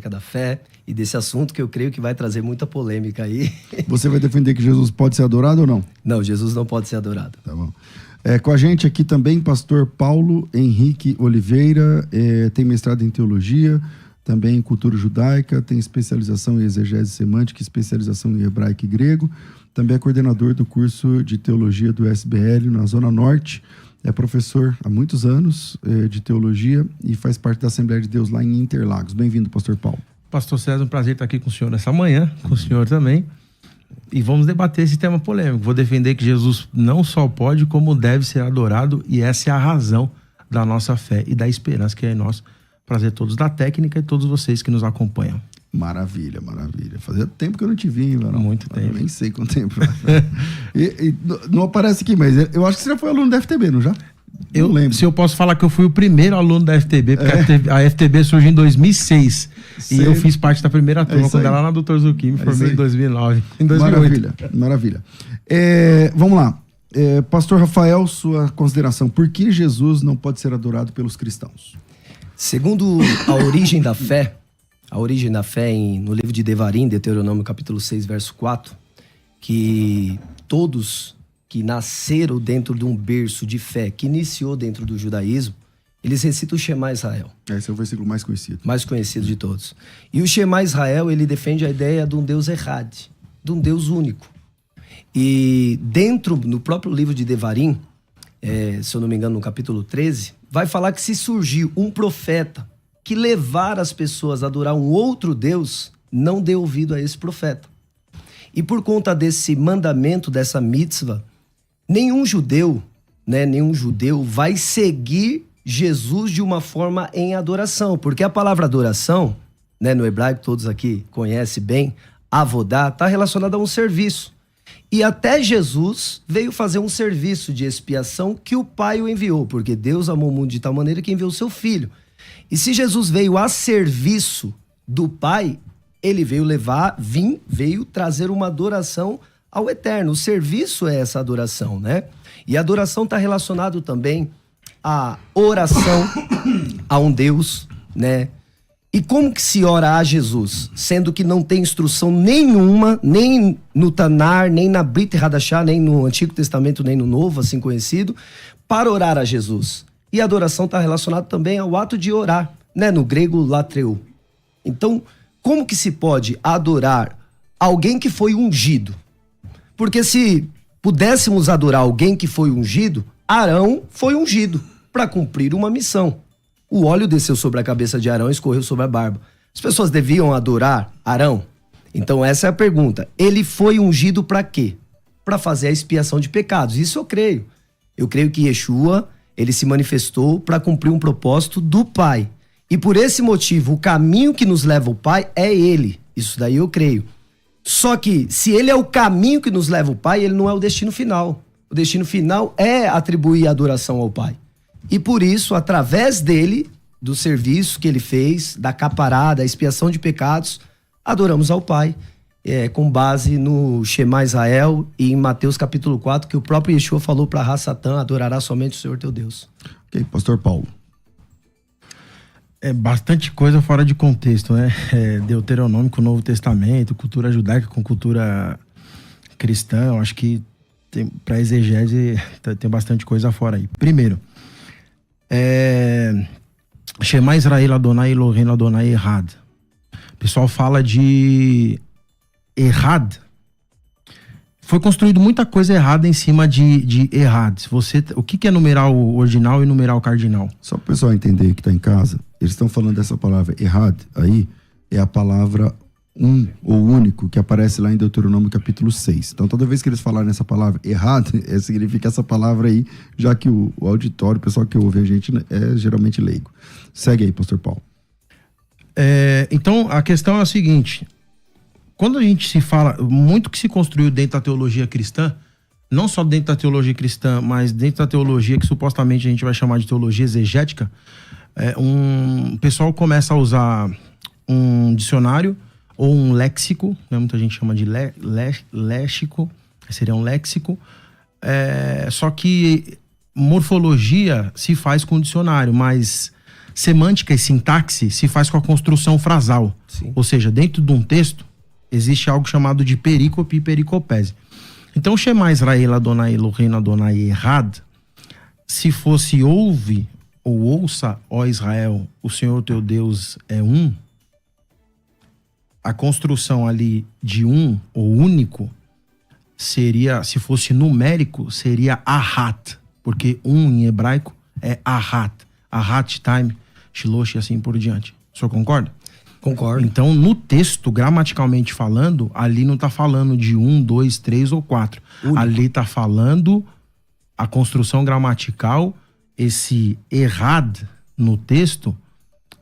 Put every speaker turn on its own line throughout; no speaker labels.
da fé e desse assunto que eu creio que vai trazer muita polêmica aí.
Você vai defender que Jesus pode ser adorado ou não?
Não, Jesus não pode ser adorado.
Tá bom. Com a gente aqui também, pastor Paulo Henrique Oliveira, tem mestrado em teologia, também em cultura judaica, tem especialização em exegese semântica, especialização em hebraico e grego, também é coordenador do curso de teologia do SBL na Zona Norte, é professor há muitos anos de teologia e faz parte da Assembleia de Deus lá em Interlagos. Bem-vindo, pastor Paulo.
Pastor César, um prazer estar aqui com o senhor nessa manhã, com o senhor também. E vamos debater esse tema polêmico. Vou defender que Jesus não só pode, como deve ser adorado, e essa é a razão da nossa fé e da esperança que é em nós. Prazer a todos da técnica e todos vocês que nos acompanham.
Maravilha, maravilha. Fazia tempo que eu não te vi, mano.
Muito tempo.
Eu nem sei quanto tempo. Não aparece aqui, mas eu acho que você já foi aluno da FTB, não já?
Eu lembro. Se eu posso falar que eu fui o primeiro aluno da FTB, porque a FTB surgiu em 2006.
Sério?
E eu fiz parte da primeira turma, quando era lá na Dr. Zucchi, me formei em 2009. Em 2008.
Maravilha. Vamos lá. Pastor Rafael, sua consideração. Por que Jesus não pode ser adorado pelos cristãos?
Segundo a origem da fé no livro de Devarim, Deuteronômio capítulo 6, verso 4, que todos que nasceram dentro de um berço de fé, que iniciou dentro do judaísmo, eles recitam o Shema Israel.
Esse é o versículo mais conhecido.
Mais conhecido de todos. E o Shema Israel, ele defende a ideia de um Deus Echad, de um Deus único. E no próprio livro de Devarim, se eu não me engano, no capítulo 13, vai falar que se surgiu um profeta que levar as pessoas a adorar um outro Deus, não dê ouvido a esse profeta. E por conta desse mandamento, dessa mitzvah, nenhum judeu vai seguir Jesus de uma forma em adoração. Porque a palavra adoração, no hebraico, todos aqui conhecem bem, avodá, está relacionada a um serviço. E até Jesus veio fazer um serviço de expiação que o Pai o enviou, porque Deus amou o mundo de tal maneira que enviou o seu Filho. E se Jesus veio a serviço do Pai, ele veio trazer uma adoração ao Eterno. O serviço é essa adoração, né? E a adoração está relacionado também à oração a um Deus, né? E como que se ora a Jesus? Sendo que não tem instrução nenhuma, nem no Tanar, nem na Brit Hadashah, nem no Antigo Testamento, nem no Novo, assim conhecido, para orar a Jesus. E a adoração está relacionada também ao ato de orar, né? No grego, latreu. Então, como que se pode adorar alguém que foi ungido? Porque se pudéssemos adorar alguém que foi ungido, Arão foi ungido para cumprir uma missão. O óleo desceu sobre a cabeça de Arão e escorreu sobre a barba. As pessoas deviam adorar Arão? Então essa é a pergunta. Ele foi ungido para quê? Para fazer a expiação de pecados. Isso eu creio. Eu creio que Yeshua, ele se manifestou para cumprir um propósito do Pai. E por esse motivo, o caminho que nos leva ao Pai é ele. Isso daí eu creio. Só que, se ele é o caminho que nos leva ao Pai, ele não é o destino final. O destino final é atribuir a adoração ao Pai. E por isso, através dele, do serviço que ele fez, da caparada, da expiação de pecados, adoramos ao Pai, com base no Shema Israel e em Mateus capítulo 4, que o próprio Yeshua falou para a Satã: adorará somente o Senhor teu Deus.
Ok, pastor Paulo.
É bastante coisa fora de contexto, né? Deuteronômio com o Novo Testamento, cultura judaica com cultura cristã. Eu acho que para exegese tem bastante coisa fora aí. Primeiro, Shema Israel Adonai Eloheinu Adonai Errad. O pessoal fala de Errad. Foi construído muita coisa errada em cima de Errad. O que é numeral ordinal e numeral cardinal?
Só para o pessoal entender que está em casa, eles estão falando dessa palavra Errad, aí é a palavra um ou único que aparece lá em Deuteronômio capítulo 6. Então toda vez que eles falarem essa palavra Errad, significa essa palavra aí, já que o auditório, o pessoal que ouve a gente é geralmente leigo. Segue aí, pastor Paulo.
Então a questão é a seguinte: quando a gente se fala, muito que se construiu dentro da teologia cristã, não só dentro da teologia cristã, mas dentro da teologia que supostamente a gente vai chamar de teologia exegética, o pessoal começa a usar um dicionário ou um léxico, né? Muita gente chama de léxico, seria um léxico, só que morfologia se faz com dicionário, mas Semântica e sintaxe se faz com a construção frasal.
Sim.
Ou seja, dentro de um texto, existe algo chamado de perícope e pericopese. Então, Shema Israel Adonai Eloheinu Adonai Errad, se fosse ouve ou ouça, ó Israel, o Senhor teu Deus é um, a construção ali de um ou único seria, se fosse numérico, seria ahat, porque um em hebraico é ahat, ahat time, shilosh e assim por diante. O senhor concorda?
Concordo.
Então, no texto, gramaticalmente falando, ali não está falando de 1, 2, 3 ou 4.
Único.
Ali está falando a construção gramatical, esse errad no texto,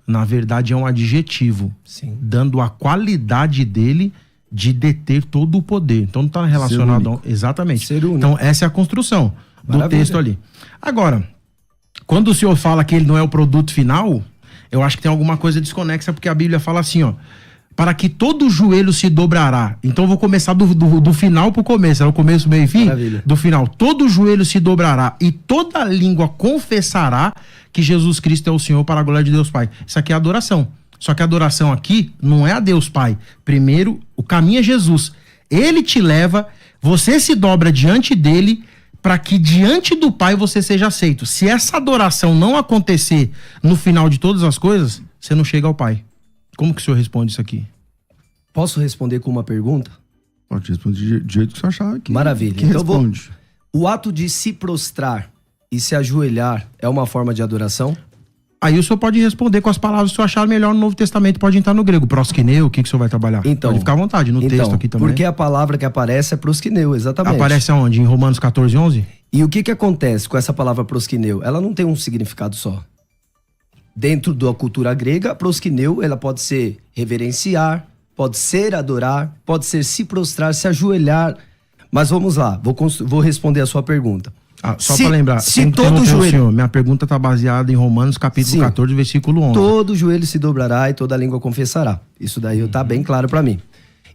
na verdade é um adjetivo,
Sim.
dando a qualidade dele de deter todo o poder. Então não está relacionado... Exatamente.
Ser único.
Então essa é a construção do
Maravilha.
texto ali. Agora, quando o senhor fala que ele não é o produto final, eu acho que tem alguma coisa desconexa, porque a Bíblia fala assim, ó, para que todo joelho se dobrará. Então eu vou começar do final pro começo. É o começo, meio e fim?
Maravilha.
Do final. Todo joelho se dobrará e toda língua confessará que Jesus Cristo é o Senhor para a glória de Deus Pai. Isso aqui é adoração. Só que a adoração aqui não é a Deus Pai. Primeiro, o caminho é Jesus. Ele te leva, você se dobra diante dele para que diante do Pai você seja aceito. Se essa adoração não acontecer no final de todas as coisas, você não chega ao Pai. Como que o senhor responde isso aqui?
Posso responder com uma pergunta?
Pode responder do jeito que você achar aqui.
Maravilha.
Que
Então eu vou-
responde.
O ato de se prostrar e se ajoelhar é uma forma de adoração?
Aí o senhor pode responder com as palavras que o senhor achar melhor no Novo Testamento, pode entrar no grego. Proskineu, o que o senhor vai trabalhar?
Então,
pode ficar à vontade, no texto aqui também.
Porque a palavra que aparece é prosquineu, exatamente.
Aparece aonde? Em Romanos 14, 11?
E o que acontece com essa palavra prosquineu? Ela não tem um significado só. Dentro da cultura grega, prosquineu, ela pode ser reverenciar, pode ser adorar, pode ser se prostrar, se ajoelhar. Mas vamos lá, vou responder a sua pergunta.
Ah, só
Se-
para lembrar,
se
sem
todo
interromper o
joelho-
senhor, minha pergunta está baseada em Romanos capítulo
Sim.
14, versículo 11.
Todo joelho se dobrará e toda língua confessará. Isso daí tá bem claro para mim.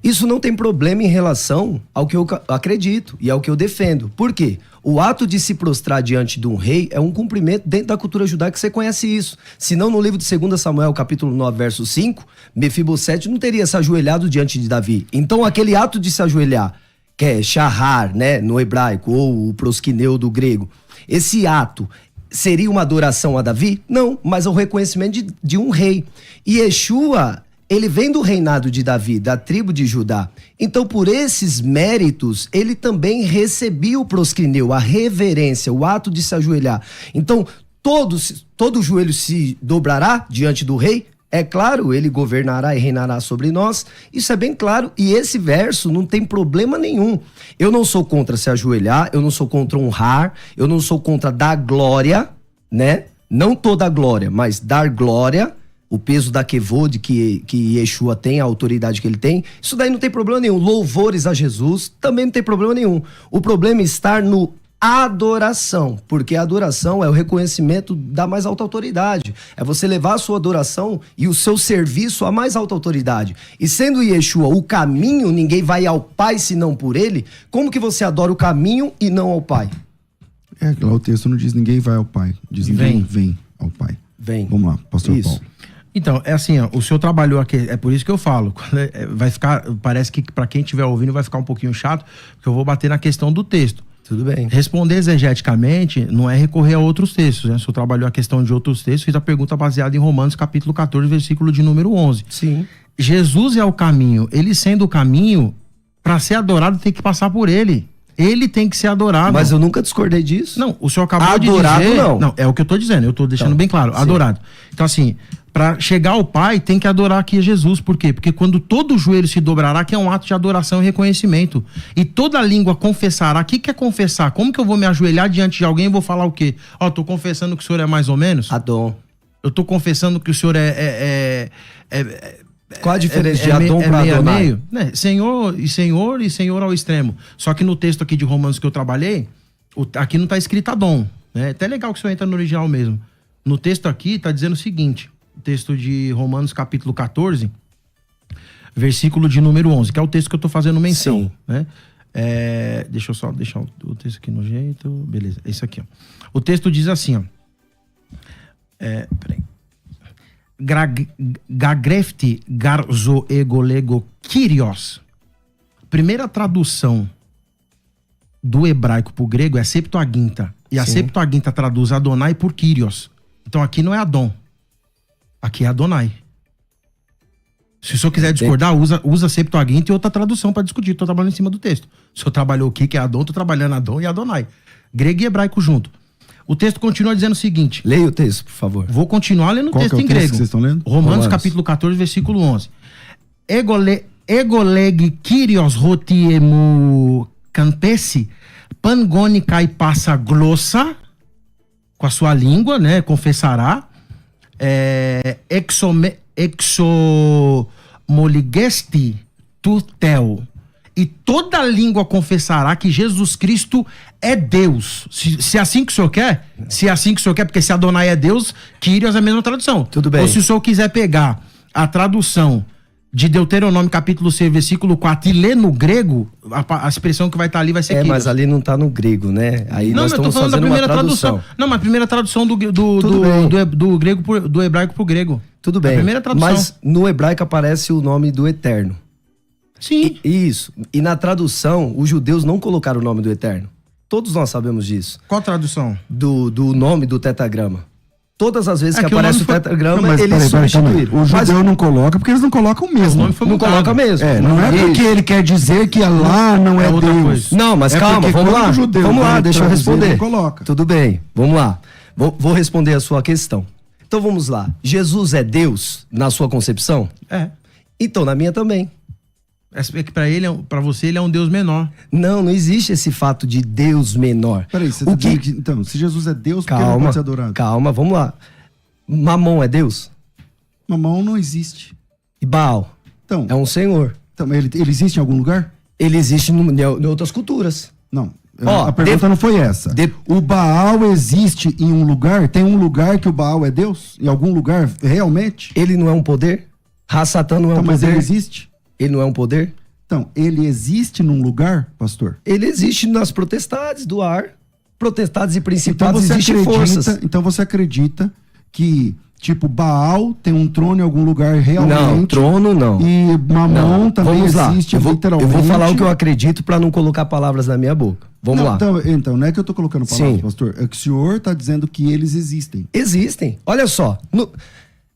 Isso não tem problema em relação ao que eu acredito e ao que eu defendo. Por quê? O ato de se prostrar diante de um rei é um cumprimento dentro da cultura judaica, você conhece isso. Se não, no livro de 2 Samuel, capítulo 9, verso 5, Mefibosete não teria se ajoelhado diante de Davi. Então, aquele ato de se ajoelhar, que é shahar, né, no hebraico, ou o prosquineu do grego, esse ato seria uma adoração a Davi? Não, mas é o reconhecimento de um rei. E Yeshua, ele vem do reinado de Davi, da tribo de Judá. Então, por esses méritos, ele também recebia o prosquineu, a reverência, o ato de se ajoelhar. Então, todo joelho se dobrará diante do rei? É claro, ele governará e reinará sobre nós. Isso é bem claro. E esse verso não tem problema nenhum. Eu não sou contra se ajoelhar, eu não sou contra honrar, eu não sou contra dar glória, né? Não toda a glória, mas dar glória, o peso da Kevod que Yeshua tem, a autoridade que ele tem. Isso daí não tem problema nenhum. Louvores a Jesus também não tem problema nenhum. O problema é estar no adoração, porque a adoração é o reconhecimento da mais alta autoridade. É você levar a sua adoração e o seu serviço à mais alta autoridade. E sendo Yeshua o caminho, ninguém vai ao Pai senão por ele, como que você adora o caminho e não ao Pai?
É, lá o texto não diz ninguém vai ao Pai. Diz ninguém vem ao Pai.
Vem.
Vamos lá, pastor
Isso.
Paulo.
Então, é assim, ó, o senhor trabalhou aqui, é por isso que eu falo, vai ficar, parece que para quem estiver ouvindo vai ficar um pouquinho chato, porque eu vou bater na questão do texto.
Tudo bem.
Responder exegeticamente não é recorrer a outros textos, né? O senhor trabalhou a questão de outros textos, fiz a pergunta baseada em Romanos capítulo 14, versículo de número 11.
Sim.
Jesus é o caminho, ele sendo o caminho, para ser adorado tem que passar por ele. Ele tem que ser adorado.
Mas eu nunca discordei disso.
Não, o senhor acabou
Adorado,
de dizer...
não.
Não, é o que eu tô dizendo, eu tô deixando
Então,
bem claro,
sim.
adorado. Então assim, para chegar ao Pai tem que adorar aqui a Jesus. Por quê? Porque quando todo joelho se dobrará, que é um ato de adoração e reconhecimento. E toda língua confessará. O que é confessar? Como que eu vou me ajoelhar diante de alguém e vou falar o quê? Ó, tô confessando que o senhor é mais ou menos?
Adon.
Eu tô confessando que o senhor
Qual a diferença de Adon para
meio a
Adonai?
meio, né? Senhor e Senhor ao extremo. Só que no texto aqui de Romanos que eu trabalhei, aqui não tá escrito Adon, né? Até legal que o senhor entra no original mesmo. No texto aqui tá dizendo o seguinte, o texto de Romanos capítulo 14, versículo de número 11, que é o texto que eu tô fazendo menção,
Sim.
né? Deixa eu só deixar o texto aqui no jeito, beleza, é isso aqui, ó. O texto diz assim, ó. Peraí. gagrefti garzo egolego kyrios. Primeira tradução do hebraico pro grego é Septuaginta. E a
Sim.
Septuaginta traduz Adonai por Kyrios. Então aqui não é Adon. Aqui é Adonai. Se o senhor quiser discordar, usa Septuaginta e outra tradução para discutir. Tô trabalhando em cima do texto. O senhor trabalhou o que é Adon, tô trabalhando Adon e Adonai. Grego e hebraico junto. O texto continua dizendo o seguinte.
Leia o texto, por favor.
Vou continuar lendo o
Qual
texto
que é o
em
texto
grego.
que vocês estão lendo?
Romanos capítulo 14, versículo 11. Egoleg Kyrios rotiemu campesi pangoni kai passa glossa, com a sua língua, né, confessará, exomoligesti tutel, e toda língua confessará que Jesus Cristo é Deus. Se é assim que o senhor quer, porque se Adonai é Deus, Kyrios é a mesma tradução.
Tudo bem.
Ou se o senhor quiser pegar a tradução de Deuteronômio capítulo 6, versículo 4 e ler no grego, a expressão que vai estar ali vai ser Kyrios.
Mas ali não tá no grego, né? Aí
Não,
nós
mas eu tô
estamos
falando da
fazendo
primeira
uma tradução.
Não, mas a primeira tradução do grego do hebraico pro grego.
Tudo bem.
A primeira tradução.
Mas no hebraico aparece o nome do Eterno.
Sim.
Isso. E na tradução, os judeus não colocaram o nome do Eterno. Todos nós sabemos disso.
Qual tradução?
Do nome do tetragrama. Todas as vezes que
que o
aparece
nome
o
foi-
tetragrama,
Não, mas
eles
peraí,
substituíram.
o judeu não coloca porque eles não colocam mesmo.
O nome foi
Não
mudado.
coloca mesmo.
Não é porque ele quer dizer que lá não é,
É outra
Deus.
coisa.
Não, mas
É
calma,
porque
vamos
quando
lá.
o judeu
Vamos lá,
vai
deixa eu
traduzir,
responder.
ele coloca.
Tudo bem, vamos lá. Vou responder a sua questão. Então vamos lá. Jesus é Deus na sua concepção?
É.
Então, na minha também.
É que pra você ele é um Deus menor.
Não existe esse fato de Deus menor.
Peraí, você
O
tá
que-
dizendo que, então, se Jesus é Deus, por que ele não
Calma,
pode ser adorado?
calma, vamos lá. Mamon é Deus?
Mamão não existe.
E Baal
Então,
é um senhor.
então ele existe em algum lugar?
Ele existe em outras culturas.
Não.
Ó,
A pergunta não foi essa. O Baal existe em um lugar? Tem um lugar que o Baal é Deus? Em algum lugar, realmente?
Ele não é um poder? Ra-Satã não é
Então,
um
mas
poder?
ele existe?
Ele não é um poder?
Então, ele existe num lugar, pastor?
Ele existe nas potestades do ar. Potestades e
Então
principados
você
existem forças.
então você acredita que, tipo, Baal tem um trono em algum lugar realmente?
Não, trono não.
E Mamon
Não,
também
vamos lá.
existe
Eu vou
literalmente.
falar o que eu acredito para não colocar palavras na minha boca. Vamos lá.
Então, não é que eu tô colocando palavras,
Sim.
pastor. É que o senhor tá dizendo que eles existem.
Existem. Olha só.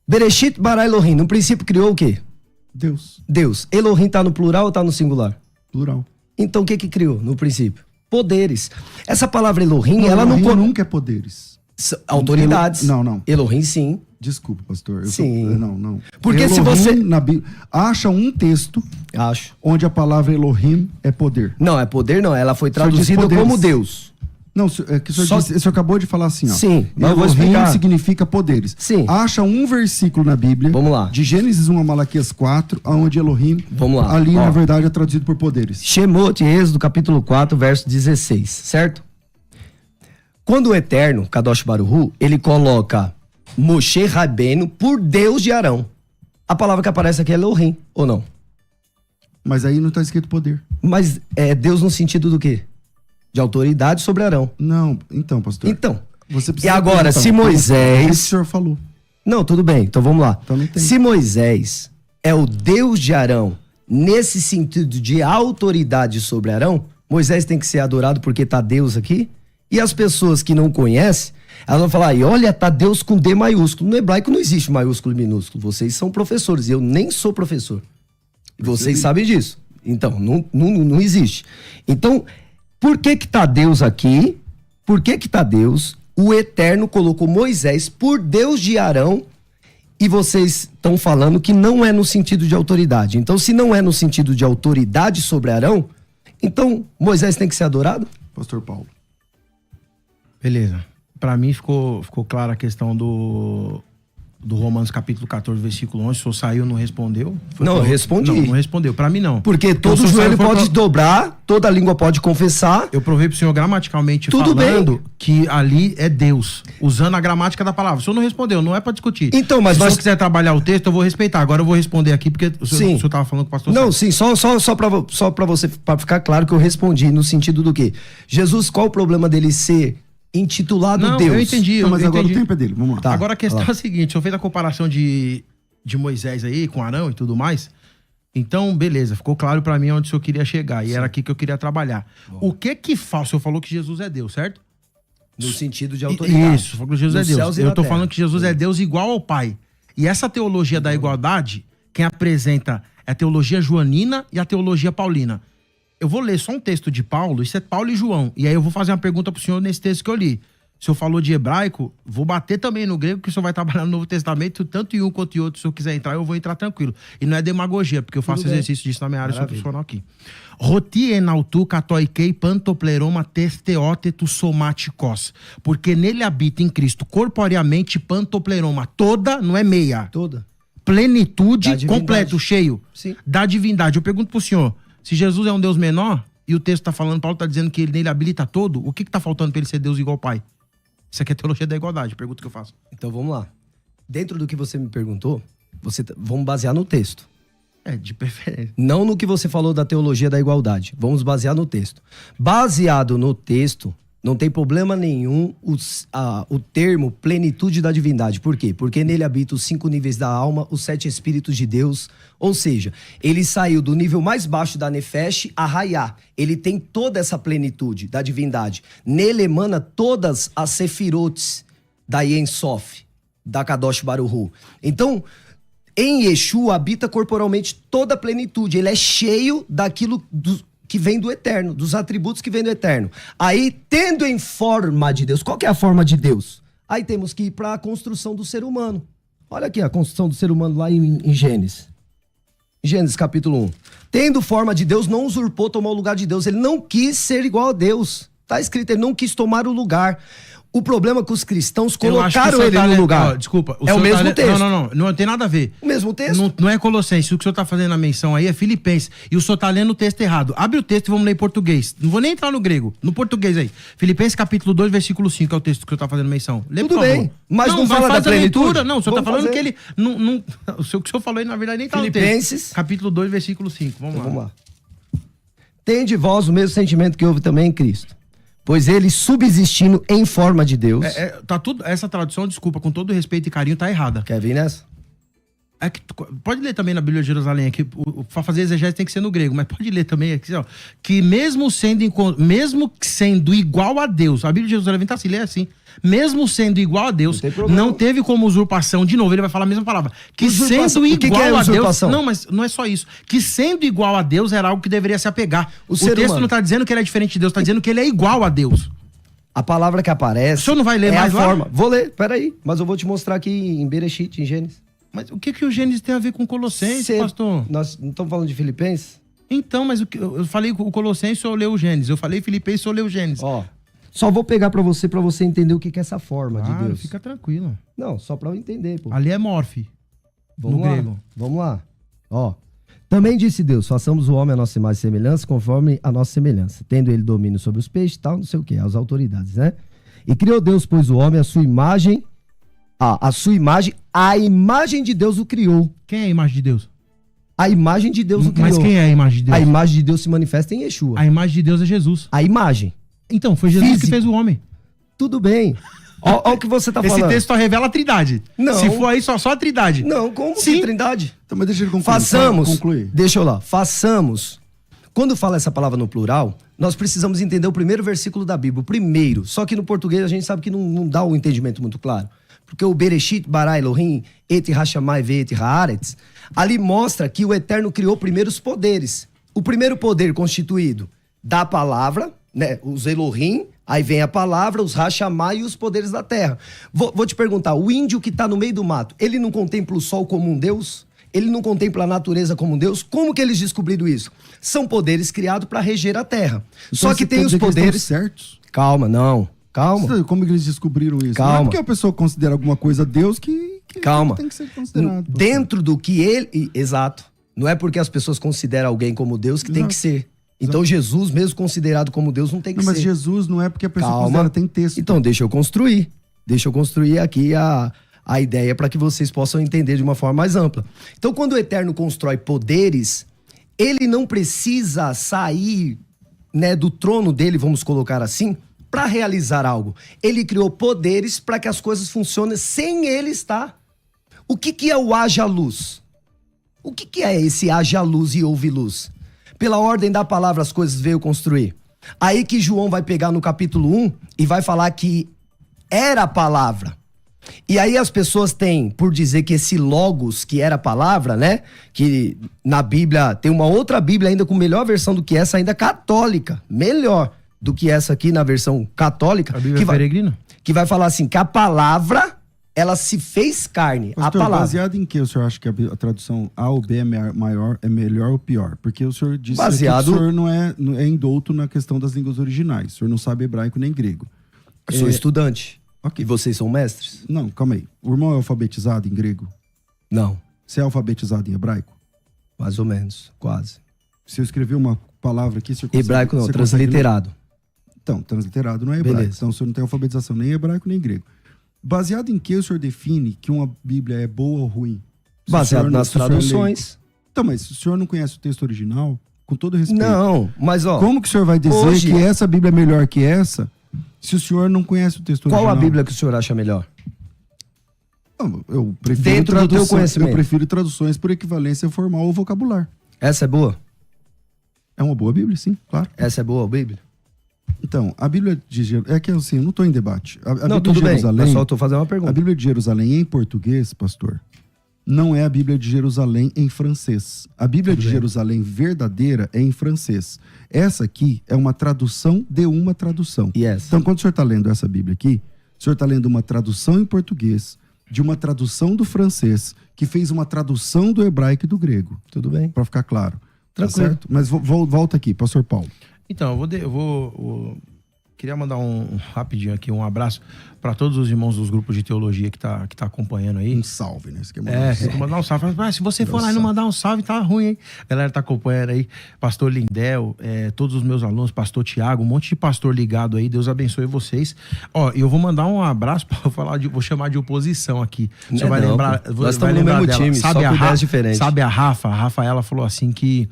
Bereshit bara Elohim. No princípio criou o quê?
Deus,
Deus. Elohim tá no plural ou tá no singular?
plural.
Então o que criou no princípio? Poderes. Essa palavra Elohim, ela não...
Elohim nunca é poderes.
Autoridades.
Não.
Elohim, sim.
Desculpa, pastor.
Sim.
Não.
Porque se
Elohim,
você-
na Bíblia, acha um texto
Acho.
onde a palavra Elohim é poder.
Não, é poder não. Ela foi
O senhor diz
traduzida
poderes.
como Deus.
Não, é que o senhor,
Só-
o senhor acabou de falar assim, ó.
Sim, mas eu vou
Elohim
explicar.
significa poderes.
Sim.
Acha um versículo na Bíblia.
Vamos lá.
De Gênesis 1 a Malaquias 4, onde Elohim,
Vamos lá.
ali
Ó.
na verdade é traduzido por poderes.
Shemot, Êxodo, capítulo 4, verso 16, certo? Quando o Eterno, Kadosh Baruhu, ele coloca Moshe Rabbeinu por Deus de Arão. A palavra que aparece aqui é Elohim, ou não?
Mas aí não está escrito poder.
Mas é Deus no sentido do quê? De autoridade sobre Arão.
Não, então, pastor.
Então,
Você
e
precisa
agora,
perguntar,
se
o que o
Moisés...
senhor falou?
Não, tudo bem, então vamos lá.
Então não tem.
Se Moisés é o Deus de Arão, nesse sentido de autoridade sobre Arão, Moisés tem que ser adorado porque tá Deus aqui? E as pessoas que não conhecem, elas vão falar, e olha, tá Deus com D maiúsculo. No hebraico não existe maiúsculo e minúsculo. Vocês são professores, eu nem sou professor. E vocês sabem disso. Então, não existe. Então, por que tá Deus aqui? Por que tá Deus? O Eterno colocou Moisés por Deus de Arão e vocês estão falando que não é no sentido de autoridade. Então, se não é no sentido de autoridade sobre Arão, então Moisés tem que ser adorado?
Pastor Paulo.
Beleza. Pra mim ficou clara a questão do Romanos capítulo 14, versículo 11. O senhor saiu, não respondeu?
Não, eu respondi.
Não respondeu. Pra mim, não.
Porque todo
O senhor
joelho
saiu, foi
pode dobrar, toda língua pode confessar.
Eu provei pro senhor gramaticalmente
Tudo
falando
bem.
que ali é Deus, usando a gramática da palavra. O senhor não respondeu, não é pra discutir.
Então, mas
Se o
nós-
senhor quiser trabalhar o texto, eu vou respeitar. Agora eu vou responder aqui, porque o
Sim.
senhor tava falando com o pastor
Não,
Sérgio.
sim, só pra você, pra ficar claro que eu respondi no sentido do quê? Jesus, qual o problema dele ser intitulado
Não,
Deus.
eu entendi.
Não, mas
eu
agora
entendi.
o tempo é dele, vamos lá.
Tá.
Agora a questão
Olha
é
lá.
a seguinte, o senhor fez a comparação de Moisés aí com Arão e tudo mais. Então, beleza, ficou claro pra mim onde o senhor queria chegar. E era aqui que eu queria trabalhar. O que faz? O senhor falou que Jesus é Deus, certo?
No sentido de autoridade.
Isso, falou que Jesus é
Nos
Deus.
céus e
Eu
na
tô
terra.
falando que Jesus é Deus igual ao Pai. E essa teologia da igualdade, quem apresenta é a teologia joanina e a teologia paulina. Eu vou ler só um texto de Paulo, isso é Paulo e João. E aí eu vou fazer uma pergunta pro senhor nesse texto que eu li. O senhor falou de hebraico, vou bater também no grego, que o senhor vai trabalhar no Novo Testamento, tanto em um quanto em outro. Se o senhor quiser entrar, eu vou entrar tranquilo. E não é demagogia, porque eu faço
Tudo bem.
exercício disso na minha área, eu sou
Maravilha.
profissional aqui. Roti enautu katoikei pantopleroma testeótetu somatikos. Porque nele habita em Cristo corporeamente pantopleroma. Toda, não é meia.
Toda.
Plenitude,
Da divindade.
completo, cheio.
Sim.
Da divindade. Eu pergunto pro senhor, se Jesus é um Deus menor, e o texto tá falando, Paulo tá dizendo que ele nele habilita todo, o que tá faltando pra ele ser Deus igual ao Pai? Isso aqui é teologia da igualdade, pergunta que eu faço.
Então vamos lá. Dentro do que você me perguntou, vamos basear no texto.
É, de preferência.
Não no que você falou da teologia da igualdade. Vamos basear no texto. Baseado no texto, não tem problema nenhum o termo plenitude da divindade. Por quê? Porque nele habita os 5 níveis da alma, os 7 espíritos de Deus. Ou seja, ele saiu do nível mais baixo da Nefesh a Raiá. Ele tem toda essa plenitude da divindade. Nele emana todas as sefirotes da Yen Sof, da Kadosh Baruhu. Então, em Yeshua habita corporalmente toda a plenitude. Ele é cheio daquilo que vem do eterno, dos atributos que vem do eterno. Aí, tendo em forma de Deus, qual que é a forma de Deus? Aí temos que ir para a construção do ser humano. Olha aqui a construção do ser humano lá em Gênesis. Gênesis capítulo 1. Tendo forma de Deus, não usurpou tomar o lugar de Deus. Ele não quis ser igual a Deus. Tá escrito, ele não quis tomar o lugar. O problema é que os cristãos colocaram ele no lugar.
Desculpa.
É o mesmo texto.
Não tem nada a ver.
O mesmo texto?
Não é Colossenses. O que o senhor tá fazendo a menção aí é Filipenses. E o senhor tá lendo o texto errado. Abre o texto e vamos ler em português. Não vou nem entrar no grego. No português aí. Filipenses capítulo 2, versículo 5 é o texto que o senhor tá fazendo menção. Lê,
Tudo
por favor.
bem, mas não fala
faz
da
a
plenitude?
leitura. Não, o senhor tá
Vamos
falando
fazer.
que ele... O que o senhor falou aí, na verdade, nem tá no
Filipenses.
texto. Capítulo 2, versículo 5. Vamos lá.
Vamos lá. Tende vós o mesmo sentimento que houve também em Cristo. Pois ele, subsistindo em forma de Deus...
Tá tudo, essa tradução, desculpa, com todo respeito e carinho, tá errada.
Quer vir nessa?
É que pode ler também na Bíblia de Jerusalém, aqui, para fazer exegese tem que ser no grego, mas pode ler também aqui, ó, que mesmo sendo igual a Deus, a Bíblia de Jerusalém tá assim, lê assim, mesmo sendo igual a Deus, não teve como usurpação, de novo, ele vai falar a mesma palavra, que
Usurpação.
sendo
O que
igual
é
a Deus,
usurpação?
não, mas não é só isso, que sendo igual a Deus era algo que deveria se apegar. O
ser
texto
humano.
não tá dizendo que ele é diferente de Deus, tá dizendo que ele é igual a Deus.
A palavra que aparece...
O senhor não vai ler
é
mais
a
lá?
forma. Vou ler, peraí. Mas eu vou te mostrar aqui em Bereshit, em Gênesis.
Mas o que o Gênesis tem a ver com Colossenses, pastor?
Nós não estamos falando de Filipenses?
Então, mas eu falei o Colossenses, eu leio o Gênesis. Eu falei Filipenses, eu leio o Gênesis.
Ó, só vou pegar pra você entender o que é essa forma de Deus.
Fica tranquilo.
Não, só pra eu entender, pô.
Ali é morfe,
Vamos
no
lá,
grego.
Vamos lá. Ó. Também disse Deus, façamos o homem a nossa imagem e semelhança, conforme a nossa semelhança. Tendo ele domínio sobre os peixes e tal, não sei o quê, as autoridades, né? E criou Deus, pois o homem, a sua imagem, a imagem de Deus o criou.
Quem é a imagem de Deus?
A imagem de Deus o criou.
Mas quem é a imagem de Deus?
A imagem de Deus se manifesta em Yeshua.
A imagem de Deus é Jesus.
A imagem.
Então, foi Jesus
Físico.
que fez o homem.
Tudo bem. Ó o que você tá
Esse
falando.
texto só revela a trindade.
Não.
Se for aí, só a trindade.
Não, como
Sim.
que trindade?
Então, mas deixa ele concluir.
Façamos.
Concluir.
Deixa eu lá. Façamos. Quando fala essa palavra no plural, nós precisamos entender o primeiro versículo da Bíblia. O primeiro. Só que no português a gente sabe que não dá um entendimento muito claro. Porque o Bereshit, bara Elohim, et hashamai ve'et haaretz, ali mostra que o Eterno criou primeiro os poderes. O primeiro poder constituído da palavra, né? Os Elohim, aí vem a palavra, os hashamai e os poderes da terra. Vou te perguntar, o índio que está no meio do mato, ele não contempla o sol como um Deus? Ele não contempla a natureza como um Deus? Como que eles descobriram isso? São poderes criados para reger a terra.
Então,
Só que
você
tem
quer
os
dizer que eles
poderes...
estão certos?
Calma, não. Calma.
Como que eles descobriram isso? Não é
Calma.
porque a pessoa considera alguma coisa Deus que
Calma.
tem que ser considerado.
Dentro do que ele... Exato. Não é porque as pessoas consideram alguém como Deus que tem que ser. Então Jesus, mesmo considerado como Deus, não tem que
Não, mas
ser.
Jesus não é porque a pessoa
Calma.
considera, tem texto.
Então, deixa eu construir. Deixa eu construir aqui a ideia para que vocês possam entender de uma forma mais ampla. Então, quando o Eterno constrói poderes, ele não precisa sair, né, do trono dele, vamos colocar assim, para realizar algo. Ele criou poderes para que as coisas funcionem sem ele estar. O que é o haja luz? O que é esse haja luz e houve luz? Pela ordem da palavra as coisas veio construir. Aí que João vai pegar no capítulo 1 e vai falar que era a palavra. E aí as pessoas têm, por dizer que esse logos, que era a palavra, né? Que na Bíblia, tem uma outra Bíblia ainda com melhor versão do que essa, ainda católica. Melhor do que essa aqui na versão católica.
A Bíblia peregrina?
Que vai falar assim, que a palavra, ela se fez carne.
Pastor,
a palavra.
baseado em que o senhor acha que a tradução A ou B é maior, é melhor ou pior? Porque o senhor disse que o senhor não é indouto na questão das línguas originais. O senhor não sabe hebraico nem grego.
Eu sou estudante.
Ok.
E vocês são mestres?
Não, calma aí. O irmão é alfabetizado em grego?
Não.
Você é alfabetizado em hebraico?
Mais ou menos, quase.
Se eu escrever uma palavra aqui... Você consegue,
hebraico não,
você
transliterado.
Então, transliterado não é hebraico.
Beleza.
Então o senhor não tem alfabetização nem em hebraico nem em grego. Baseado em que o senhor define que uma Bíblia é boa ou ruim?
Baseado nas traduções.
Então, mas se o senhor não conhece o texto original, com todo respeito...
Não, mas ó...
Como que o senhor vai dizer
hoje,
que essa Bíblia é melhor que essa, se o senhor não conhece o texto original?
Qual a Bíblia que o senhor acha melhor?
Não, eu prefiro
dentro do teu conhecimento.
Eu prefiro traduções por equivalência formal ou vocabular.
Essa é boa?
É uma boa Bíblia, sim, claro.
Essa é boa a Bíblia?
Então, a Bíblia de Jerusalém... É que assim, eu não estou em debate. A
não,
Bíblia
tudo
de Jerusalém,
bem, eu só estou fazendo uma pergunta.
A Bíblia de Jerusalém em português, pastor, não é a Bíblia de Jerusalém em francês. A Bíblia de Jerusalém verdadeira é em francês. Essa aqui é uma tradução de uma tradução.
Yes.
Então, quando o senhor está lendo essa Bíblia aqui, o senhor está lendo uma tradução em português, de uma tradução do francês, que fez uma tradução do hebraico e do grego.
Tudo bem.
Para ficar claro.
Tranquilo.
Tá certo? Mas volta aqui, pastor Paulo.
Então, queria mandar rapidinho aqui um abraço para todos os irmãos dos grupos de teologia que tá acompanhando aí.
Um salve, né? Você quer mandar
mandar um salve. Mas se você for lá e não mandar um salve, tá ruim, hein? A galera tá acompanhando aí. Pastor Lindel, todos os meus alunos, pastor Tiago, um monte de pastor ligado aí. Deus abençoe vocês. Ó, eu vou mandar um abraço para falar vou chamar de oposição aqui. Você vai lembrar.
Nós estamos no mesmo time,
sabe,
só com ideias diferentes.
Sabe a Rafaela falou assim que,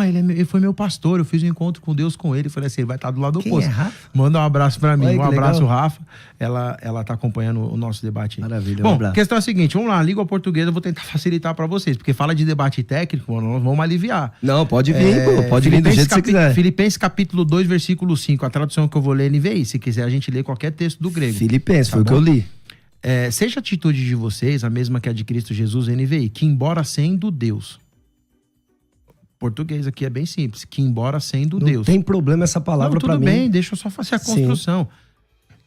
ele foi meu pastor, eu fiz um encontro com Deus com ele. Eu falei assim, ele vai estar do lado oposto. Manda um abraço para mim. Um abraço, legal. Rafa. Ela tá acompanhando o nosso debate aí.
Maravilha.
Bom, a questão é a seguinte, vamos lá, língua portuguesa, eu vou tentar facilitar para vocês, porque fala de debate técnico, nós vamos aliviar.
Não, pode vir, pode vir do jeito que você quiser.
Filipenses capítulo 2, versículo 5, a tradução que eu vou ler é NVI, se quiser a gente lê qualquer texto do grego.
Filipenses, foi o que eu li.
Seja a atitude de vocês a mesma que a de Cristo Jesus, NVI, que embora sendo Deus... Português aqui é bem simples, que embora sendo Deus...
Não tem problema essa palavra para mim.
Tudo bem, deixa eu só fazer a construção. Sim.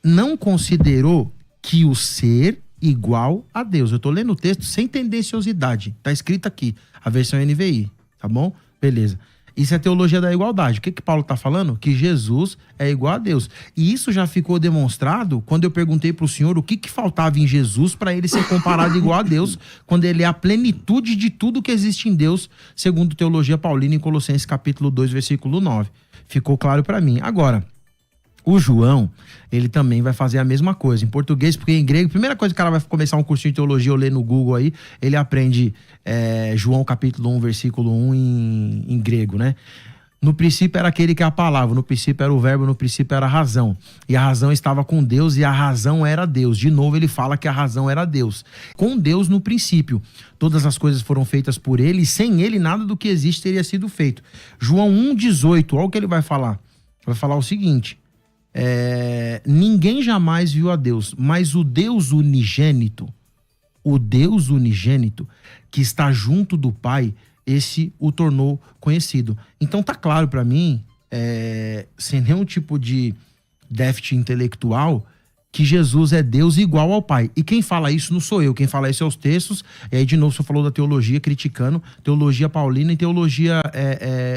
Não considerou que o ser igual a Deus. Eu tô lendo o texto sem tendenciosidade. Tá escrito aqui, a versão NVI, tá bom? Beleza. Isso é teologia da igualdade. O que Paulo tá falando? Que Jesus é igual a Deus. E isso já ficou demonstrado quando eu perguntei pro senhor o que faltava em Jesus para ele ser comparado igual a Deus, quando ele é a plenitude de tudo que existe em Deus, segundo teologia paulina em Colossenses capítulo 2, versículo 9. Ficou claro para mim. Agora, o João, ele também vai fazer a mesma coisa. Em português, porque em grego, a primeira coisa que o cara vai começar um cursinho de teologia ou ler no Google aí, ele aprende João capítulo 1, versículo 1 em grego, né? No princípio era aquele que é a palavra, no princípio era o verbo, no princípio era a razão. E a razão estava com Deus e a razão era Deus. De novo ele fala que a razão era Deus. Com Deus no princípio. Todas as coisas foram feitas por ele e sem ele nada do que existe teria sido feito. João 1,18, olha o que ele vai falar. Vai falar o seguinte... ninguém jamais viu a Deus, mas o Deus unigênito que está junto do Pai, esse o tornou conhecido. Então tá claro para mim, sem nenhum tipo de déficit intelectual, que Jesus é Deus igual ao Pai. E quem fala isso não sou eu, quem fala isso é os textos. E aí de novo você falou da teologia criticando, teologia paulina e teologia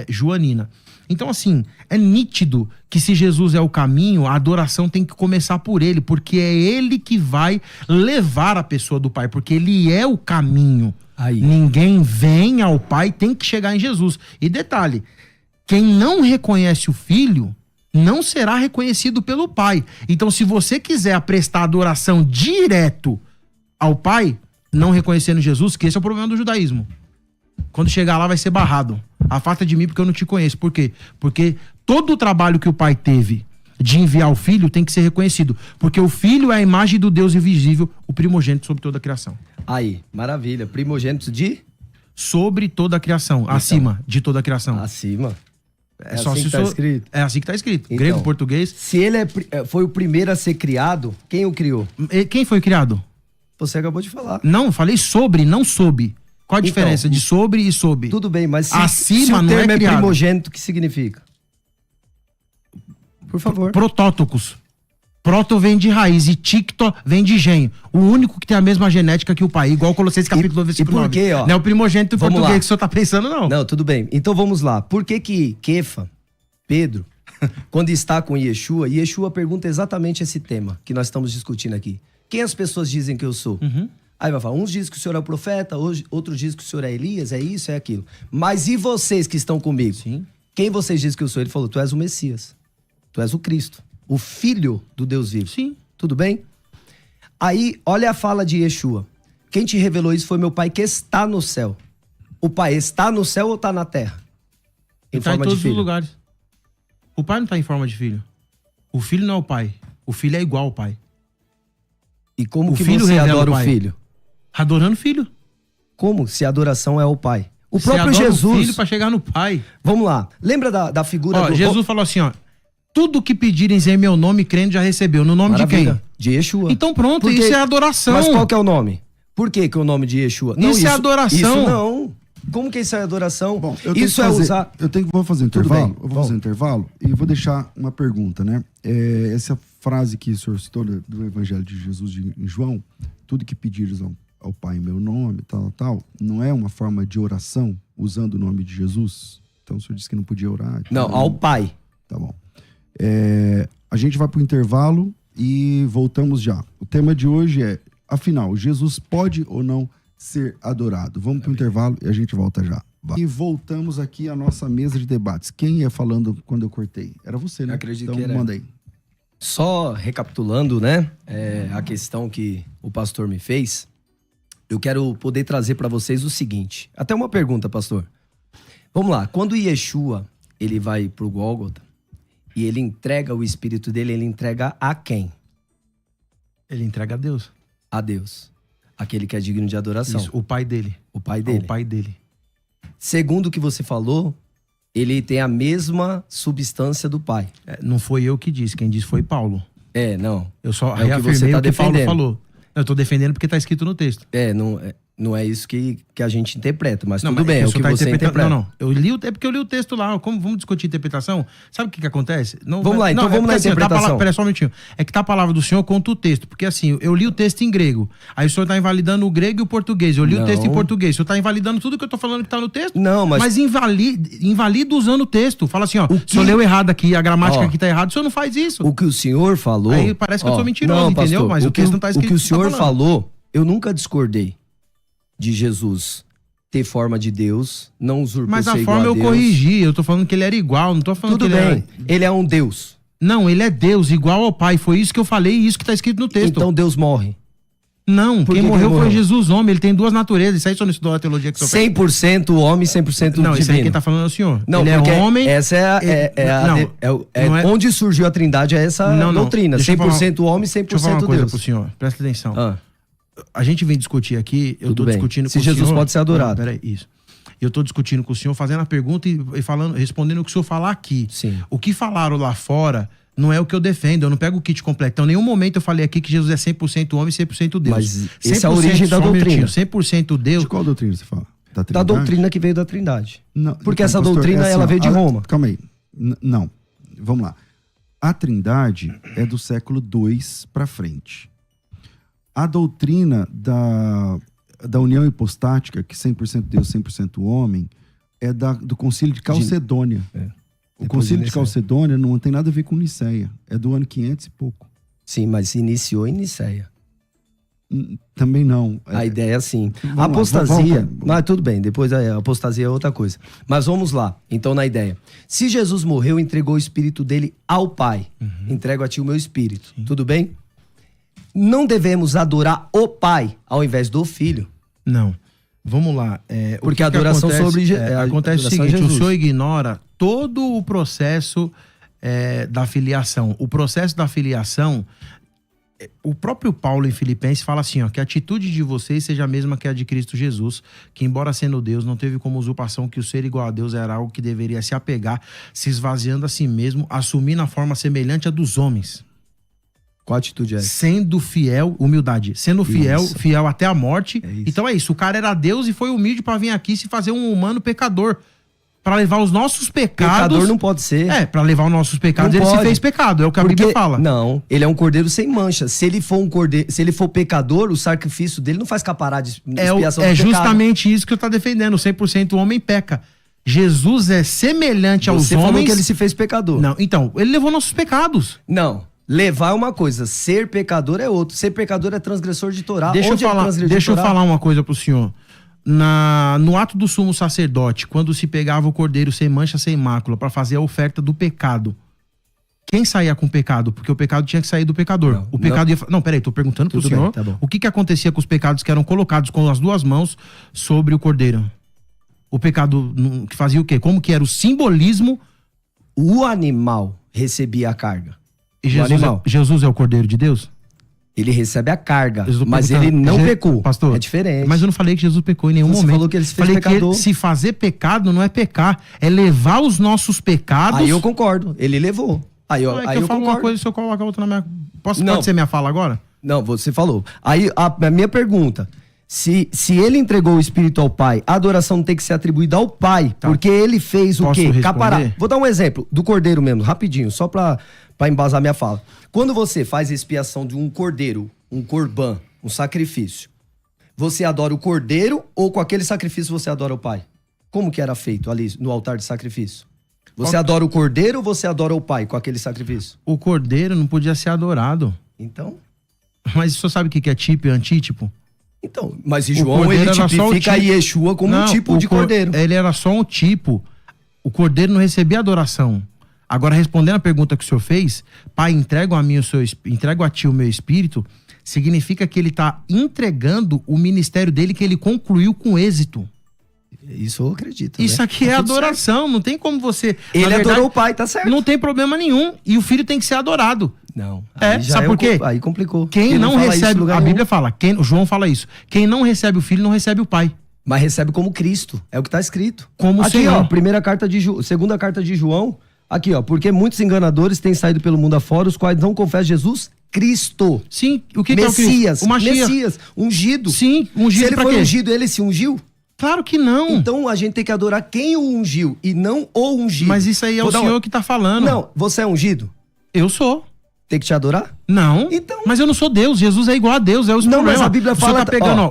joanina. Então, assim, é nítido que se Jesus é o caminho, a adoração tem que começar por ele, porque é ele que vai levar a pessoa do Pai, porque ele é o caminho.
Aí.
Ninguém vem ao Pai, tem que chegar em Jesus. E detalhe, quem não reconhece o Filho, não será reconhecido pelo Pai. Então, se você quiser prestar adoração direto ao Pai, não reconhecendo Jesus, que esse é o problema do judaísmo. Quando chegar lá vai ser barrado. Afasta de mim porque eu não te conheço. Por quê? Porque todo o trabalho que o Pai teve de enviar o Filho tem que ser reconhecido. Porque o Filho é a imagem do Deus invisível, o primogênito sobre toda a criação.
Aí, maravilha. Primogênito de?
Sobre toda a criação, acima de toda a criação.
Acima. É
Só
assim
se
que tá escrito?
É assim que tá escrito.
Então,
Grego, português.
Se ele foi o primeiro a ser criado, quem o criou?
Quem foi criado?
Você acabou de falar.
Não, falei sobre, não sob. Qual a diferença de sobre e sob?
Tudo bem, mas se
Acima
o
não
termo
é
é
criado.
primogênito, o que significa? Por favor.
Protótocos. Proto vem de raiz e ticto vem de gênio. O único que tem a mesma genética que o pai, igual Colossenses capítulo 2, versículo 9.
por quê, ó?
Não é o primogênito
Vamos
português
lá.
que o senhor tá pensando, não.
Não, tudo bem. Então vamos lá. Por que que Kefa, Pedro, quando está com Yeshua, Yeshua pergunta exatamente esse tema que nós estamos discutindo aqui. Quem as pessoas dizem que eu sou? Aí vai falar, uns dizem que o senhor é o profeta, outros dizem que o senhor é Elias, é isso, é aquilo. Mas e vocês que estão comigo?
Sim.
Quem vocês dizem que eu sou? Ele falou, tu és o Messias. Tu és o Cristo. O Filho do Deus vivo.
Sim.
Tudo bem? Aí, olha a fala de Yeshua. Quem te revelou isso foi meu pai que está no céu. O pai está no céu ou está na terra?
Ele tá em todos os lugares. O pai não tá em forma de filho. O filho não é o pai. O filho é igual ao pai.
E como
O
que
filho
você
revela
adora
o
o
pai.
filho?
Adorando o filho.
Como se a adoração é o pai? O
Você
próprio
adora
Jesus.
o filho pra chegar no pai.
Vamos lá. Lembra da figura
Ó,
do...
Jesus falou assim, ó. Tudo que pedirem em meu nome, crendo, já recebeu. No nome
Maravilha.
de quem?
De Yeshua.
Então pronto,
Porque-
isso é adoração.
Mas qual que é o nome? Por que que é o nome de Yeshua?
Isso é adoração.
Isso não. Como que isso é adoração?
Bom, eu tenho
isso
que
é
fazer,
usar...
vou fazer um
Tudo
intervalo.
bem,
Eu vou
vamos.
fazer um intervalo e vou deixar uma pergunta, né? Essa frase que o senhor citou do Evangelho de Jesus em João, tudo que pedires ao Pai em meu nome, tal, não é uma forma de oração usando o nome de Jesus? Então o senhor disse que não podia orar.
Não, ao pai.
Tá bom. A gente vai para o intervalo e voltamos já. O tema de hoje é, afinal, Jesus pode ou não ser adorado? Vamos para o intervalo e a gente volta já. Vai. E voltamos aqui à nossa mesa de debates. Quem ia falando quando eu cortei? Era você, né?
Eu acredito
então,
que era.
manda aí.
Só recapitulando, né, a questão que o pastor me fez, eu quero poder trazer para vocês o seguinte. Até uma pergunta, pastor. Vamos lá. Quando Yeshua, ele vai pro Gólgota e ele entrega o espírito dele, ele entrega a quem?
Ele entrega a Deus.
A Deus. Aquele que é digno de adoração.
Isso, o pai dele.
O pai dele.
O pai dele.
Segundo o que você falou, ele tem a mesma substância do pai.
Não foi eu que disse, quem disse foi Paulo.
Não.
Eu só
É o que
reafirmei
você tá
o que Paulo
defendendo.
falou. Eu tô defendendo porque tá escrito no texto.
Não é isso que a gente interpreta, mas tudo
mas
bem, é o
senhor
que
tá
você
interpretando-
interpreta.
Não. É porque eu li o texto lá. Vamos discutir interpretação? Sabe o que acontece? Não,
Vamos lá, então vamos
porque
na
assim,
interpretação.
Pera só um minutinho. É que tá a palavra do senhor contra o texto. Porque assim, eu li o texto em grego. Aí o senhor tá invalidando o grego e o português. Eu li
Não.
o texto em português. O senhor tá invalidando tudo que eu tô falando que tá no texto.
Não, mas-
invalida usando o texto. Fala assim, ó.
O
O senhor
que-
leu errado aqui, a gramática
Ó.
aqui tá errada. O senhor não faz isso.
O que o senhor falou...
Aí parece que eu sou mentiroso,
não,
entendeu?
pastor,
Mas o texto não tá escrito
O que o
o que tá
senhor
falando.
falou, eu nunca discordei de Jesus ter forma de Deus, não usurpou
Mas
ser
a
igual
forma
a
eu
Deus.
corrigi. Eu tô falando que ele era igual. Não tô falando
Tudo
que ele
bem, ele é um Deus.
Não, ele é Deus, igual ao Pai. Foi isso que eu falei e isso que tá escrito no texto.
Então Deus morre.
Não,
Por
quem
que que
morreu
ele
foi
morreu?
Jesus, homem. Ele tem duas naturezas. Isso aí só não estudou a teologia que o senhor
100% homem, 100%
Não, isso aí
divino.
quem tá falando é o senhor.
Não,
ele
porque
é homem.
essa
não é-
onde surgiu a trindade, é essa doutrina.
Deixa eu
100% homem,
Deixa eu falar uma
100%
coisa
Deus.
pro senhor. Presta atenção.
Ah,
A gente vem discutir aqui, eu
Tudo
tô
bem.
discutindo
Se
com o
Jesus
senhor.
pode ser adorado.
Não, peraí, isso. Eu tô discutindo com o senhor, fazendo a pergunta e falando, respondendo o que o senhor falar aqui.
Sim.
O que falaram lá fora não é o que eu defendo. Eu não pego o kit completo. Então, em nenhum momento eu falei aqui que Jesus é 100% homem e 100% Deus.
Mas essa é a origem da
só um
doutrina.
minutinho, 100% Deus.
De qual doutrina você fala?
da
Trindade?
doutrina que veio da trindade.
Não,
Porque
então,
essa
pastor,
doutrina, ela
ó,
veio de Roma.
Calma aí. Não. Vamos lá. A Trindade é do século II para frente. A doutrina da união hipostática, que 100% Deus, 100% homem, é do Concílio de Calcedônia. O
Depois
Concílio de
Nicéia.
Calcedônia não tem nada a ver com Nicéia. É do ano 500 e pouco.
Sim, mas iniciou em Nicéia.
Também não.
A ideia é assim.
Vamos
A
lá,
apostasia...
vamos.
Mas tudo bem, depois a apostasia é outra coisa. Mas vamos lá, então na ideia. Se Jesus morreu, entregou o espírito dele ao Pai. Entrego a ti o meu espírito. Tudo bem? Não devemos adorar o Pai ao invés do Filho.
Não. Vamos lá.
Porque
que
a adoração
acontece,
sobre
acontece o
adoração a
seguinte: o
Jesus.
senhor ignora todo o processo da filiação. O processo da filiação, o próprio Paulo em Filipenses fala assim, ó, que a atitude de vocês seja a mesma que a de Cristo Jesus, que embora sendo Deus, não teve como usurpação que o ser igual a Deus era algo que deveria se apegar, se esvaziando a si mesmo, assumindo a forma semelhante à dos homens.
Qual atitude é essa?
Sendo fiel, humildade, sendo fiel até a morte. Então é isso, o cara era Deus e foi humilde para vir aqui se fazer um humano pecador. Para levar os nossos pecados... Pecador
não pode ser.
Para levar os nossos pecados,
não
ele
pode.
se fez pecado, é o que a Bíblia fala.
Não, ele é um cordeiro sem mancha. Se ele for se ele for pecador, o sacrifício dele não faz caparar de expiação do pecado.
Justamente isso que eu tô defendendo, 100% o homem peca. Jesus é semelhante aos homens... Você falou que
ele se fez pecador.
Não, então, ele levou nossos pecados.
Não, levar é uma coisa, ser pecador é outra. Ser pecador é transgressor de Torá.
Deixa eu falar uma coisa pro senhor. No ato do sumo sacerdote, quando se pegava o cordeiro sem mancha, sem mácula, para fazer a oferta do pecado, quem saía com o pecado? Porque o pecado tinha que sair do pecador. Não, peraí, tô perguntando pro senhor.
Bem, tá bom.
O que acontecia com os pecados que eram colocados com as duas mãos sobre o cordeiro? O pecado que fazia o quê? Como que era o simbolismo?
O animal recebia a carga.
E Jesus é o cordeiro de Deus?
Ele recebe a carga, mas ele não pecou.
Pastor,
é diferente.
Mas eu não falei que Jesus pecou em nenhum momento. Você
falou que ele se fez pecador.
Que se fazer pecado não é pecar, é levar os nossos pecados...
Aí eu concordo, ele levou. Aí eu
falo
concordo.
Uma coisa e o senhor coloca outra na minha... Pode ser minha fala agora?
Não, você falou. Aí a minha pergunta, se ele entregou o Espírito ao Pai, a adoração tem que ser atribuída ao Pai, porque ele fez o quê? Capará. Vou dar um exemplo do cordeiro mesmo, rapidinho, só pra embasar minha fala. Quando você faz expiação de um cordeiro, um corban, um sacrifício, você adora o cordeiro ou com aquele sacrifício você adora o Pai? Como que era feito ali no altar de sacrifício? Você adora o cordeiro ou você adora o Pai com aquele sacrifício?
O cordeiro não podia ser adorado.
Então?
Mas o senhor sabe o que é tipo e antítipo?
Então, mas João, ele tipifica Yeshua como um tipo de cordeiro.
Ele era só um tipo. O cordeiro não recebia adoração. Agora, respondendo a pergunta que o senhor fez, Pai, entrego a ti o meu espírito, significa que ele está entregando o ministério dele que ele concluiu com êxito.
Isso eu acredito.
Isso aqui é adoração, não tem como você...
Ele adorou o Pai, tá certo.
Não tem problema nenhum. E o filho tem que ser adorado.
Não.
Sabe por quê?
Aí complicou.
Quem não recebe... A Bíblia fala, João fala isso. Quem não recebe o filho, não recebe o Pai.
Mas recebe como Cristo. É o que está escrito.
Como
aqui,
Senhor.
Ó, segunda carta de João... Aqui, ó, porque muitos enganadores têm saído pelo mundo afora, os quais não confessam Jesus Cristo.
Sim, o que
Messias,
é o Cristo?
Messias, ungido.
Sim, ungido.
Se ele foi ungido, ele se ungiu?
Claro que não.
Então a gente tem que adorar quem o ungiu e não o ungido.
Mas isso aí é o senhor que tá falando.
Não, você é ungido?
Eu sou.
Tem que te adorar?
Não.
Então...
Mas eu não sou Deus. Jesus é igual a Deus. É os
não,
problemas.
Mas a Bíblia fala...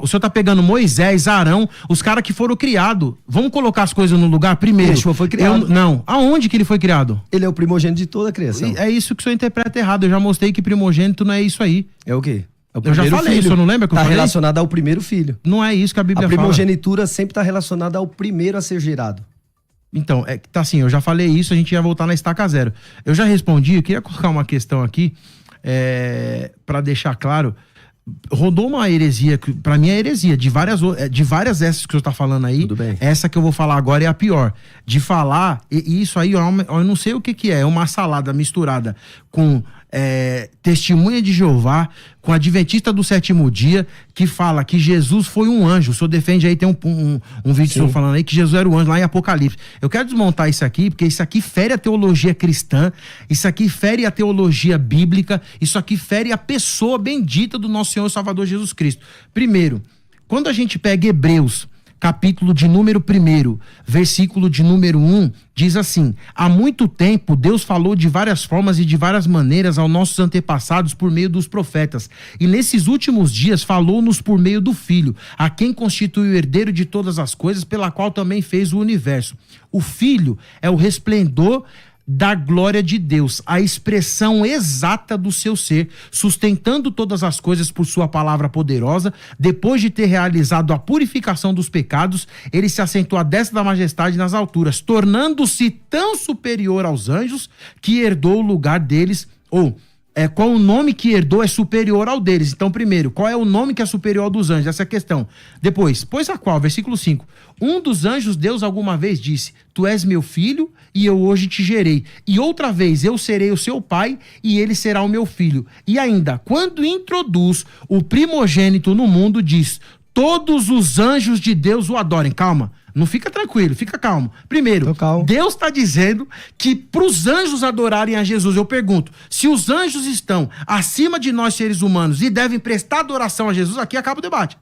O senhor tá pegando Moisés, Arão, os caras que foram criados. Vamos colocar as coisas no lugar primeiro.
Yeshua foi criado.
Não. Aonde que ele foi criado?
Ele é o primogênito de toda a criação.
É isso que o senhor interpreta errado. Eu já mostrei que primogênito não é isso aí.
É o quê? É o
eu já falei,
filho.
O senhor não lembra que eu falei?
Tá relacionado ao primeiro filho.
Não é isso que a Bíblia fala.
A primogenitura sempre tá relacionada ao primeiro a ser gerado.
Então, tá assim, eu já falei isso, a gente ia voltar na estaca zero. Eu já respondi, eu queria colocar uma questão aqui, para deixar claro. Rodou uma heresia, que pra mim é heresia, de várias dessas que o senhor tá falando aí.
Tudo bem.
Essa que eu vou falar agora é a pior. De falar, e isso aí, eu não sei o que é uma salada misturada com testemunha de Jeová, com adventista do sétimo dia, que fala que Jesus foi um anjo. O senhor defende aí, tem um vídeo do senhor falando aí que Jesus era o anjo lá em Apocalipse. Eu quero desmontar isso aqui, porque isso aqui fere a teologia cristã, isso aqui fere a teologia bíblica, isso aqui fere a pessoa bendita do nosso Senhor e Salvador Jesus Cristo. Primeiro, quando a gente pega Hebreus, capítulo de número 1, versículo de número 1, diz assim: há muito tempo Deus falou de várias formas e de várias maneiras aos nossos antepassados por meio dos profetas. E nesses últimos dias falou-nos por meio do Filho, a quem constitui o herdeiro de todas as coisas, pela qual também fez o universo. O Filho é o resplendor da glória de Deus, a expressão exata do seu ser, sustentando todas as coisas por sua palavra poderosa. Depois de ter realizado a purificação dos pecados, ele se assentou à destra da majestade nas alturas, tornando-se tão superior aos anjos que herdou o lugar deles, ou qual o nome que herdou é superior ao deles. Então, primeiro, qual é o nome que é superior ao dos anjos? Essa é a questão. Depois, pois a qual? Versículo 5. Um dos anjos, Deus alguma vez disse, tu és meu filho e eu hoje te gerei. E outra vez, eu serei o seu pai e ele será o meu filho. E ainda, quando introduz o primogênito no mundo, diz, todos os anjos de Deus o adorem. Calma. Não fica tranquilo, fica calmo. Primeiro,
calmo.
Deus está dizendo que para os anjos adorarem a Jesus, eu pergunto, se os anjos estão acima de nós seres humanos e devem prestar adoração a Jesus, aqui acaba o debate.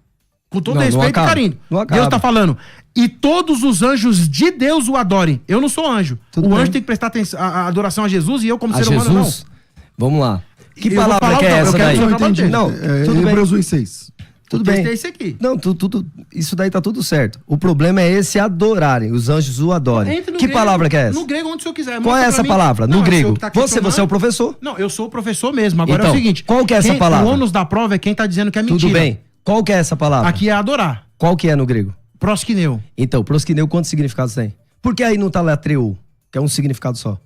Com todo respeito e carinho. Deus está falando, e todos os anjos de Deus o adorem. Eu não sou anjo.
Tudo
o
bem.
anjo tem que prestar a adoração a Jesus e eu como
A
ser humano
Jesus? Vamos lá. Que
Eu vou
palavra
falar
que é
eu
essa
quero
daí?
que eu
entendi.
Não, tudo bem.
Hebreus 1:6.
Tudo
O
bem.
texto é esse aqui.
Não, isso daí tá tudo certo. O problema é esse adorarem. Os anjos o adorem.
Entre no
Que
grego,
palavra que é essa?
No grego, onde o senhor quiser.
Qual é
Mostra
essa
pra mim.
palavra? No
Não, é o senhor
grego.
que tá
Você é o
questionando.
professor?
Não, eu sou o professor mesmo. Agora é
Então,
o seguinte.
qual que é essa palavra?
O ônus da prova é quem tá dizendo que é mentira.
Tudo bem. Qual que é essa palavra?
Aqui é adorar.
Qual que é no grego?
Proskineu.
Então, proskineu, quantos significados tem? Por que aí não tá latreu, que é um significado só?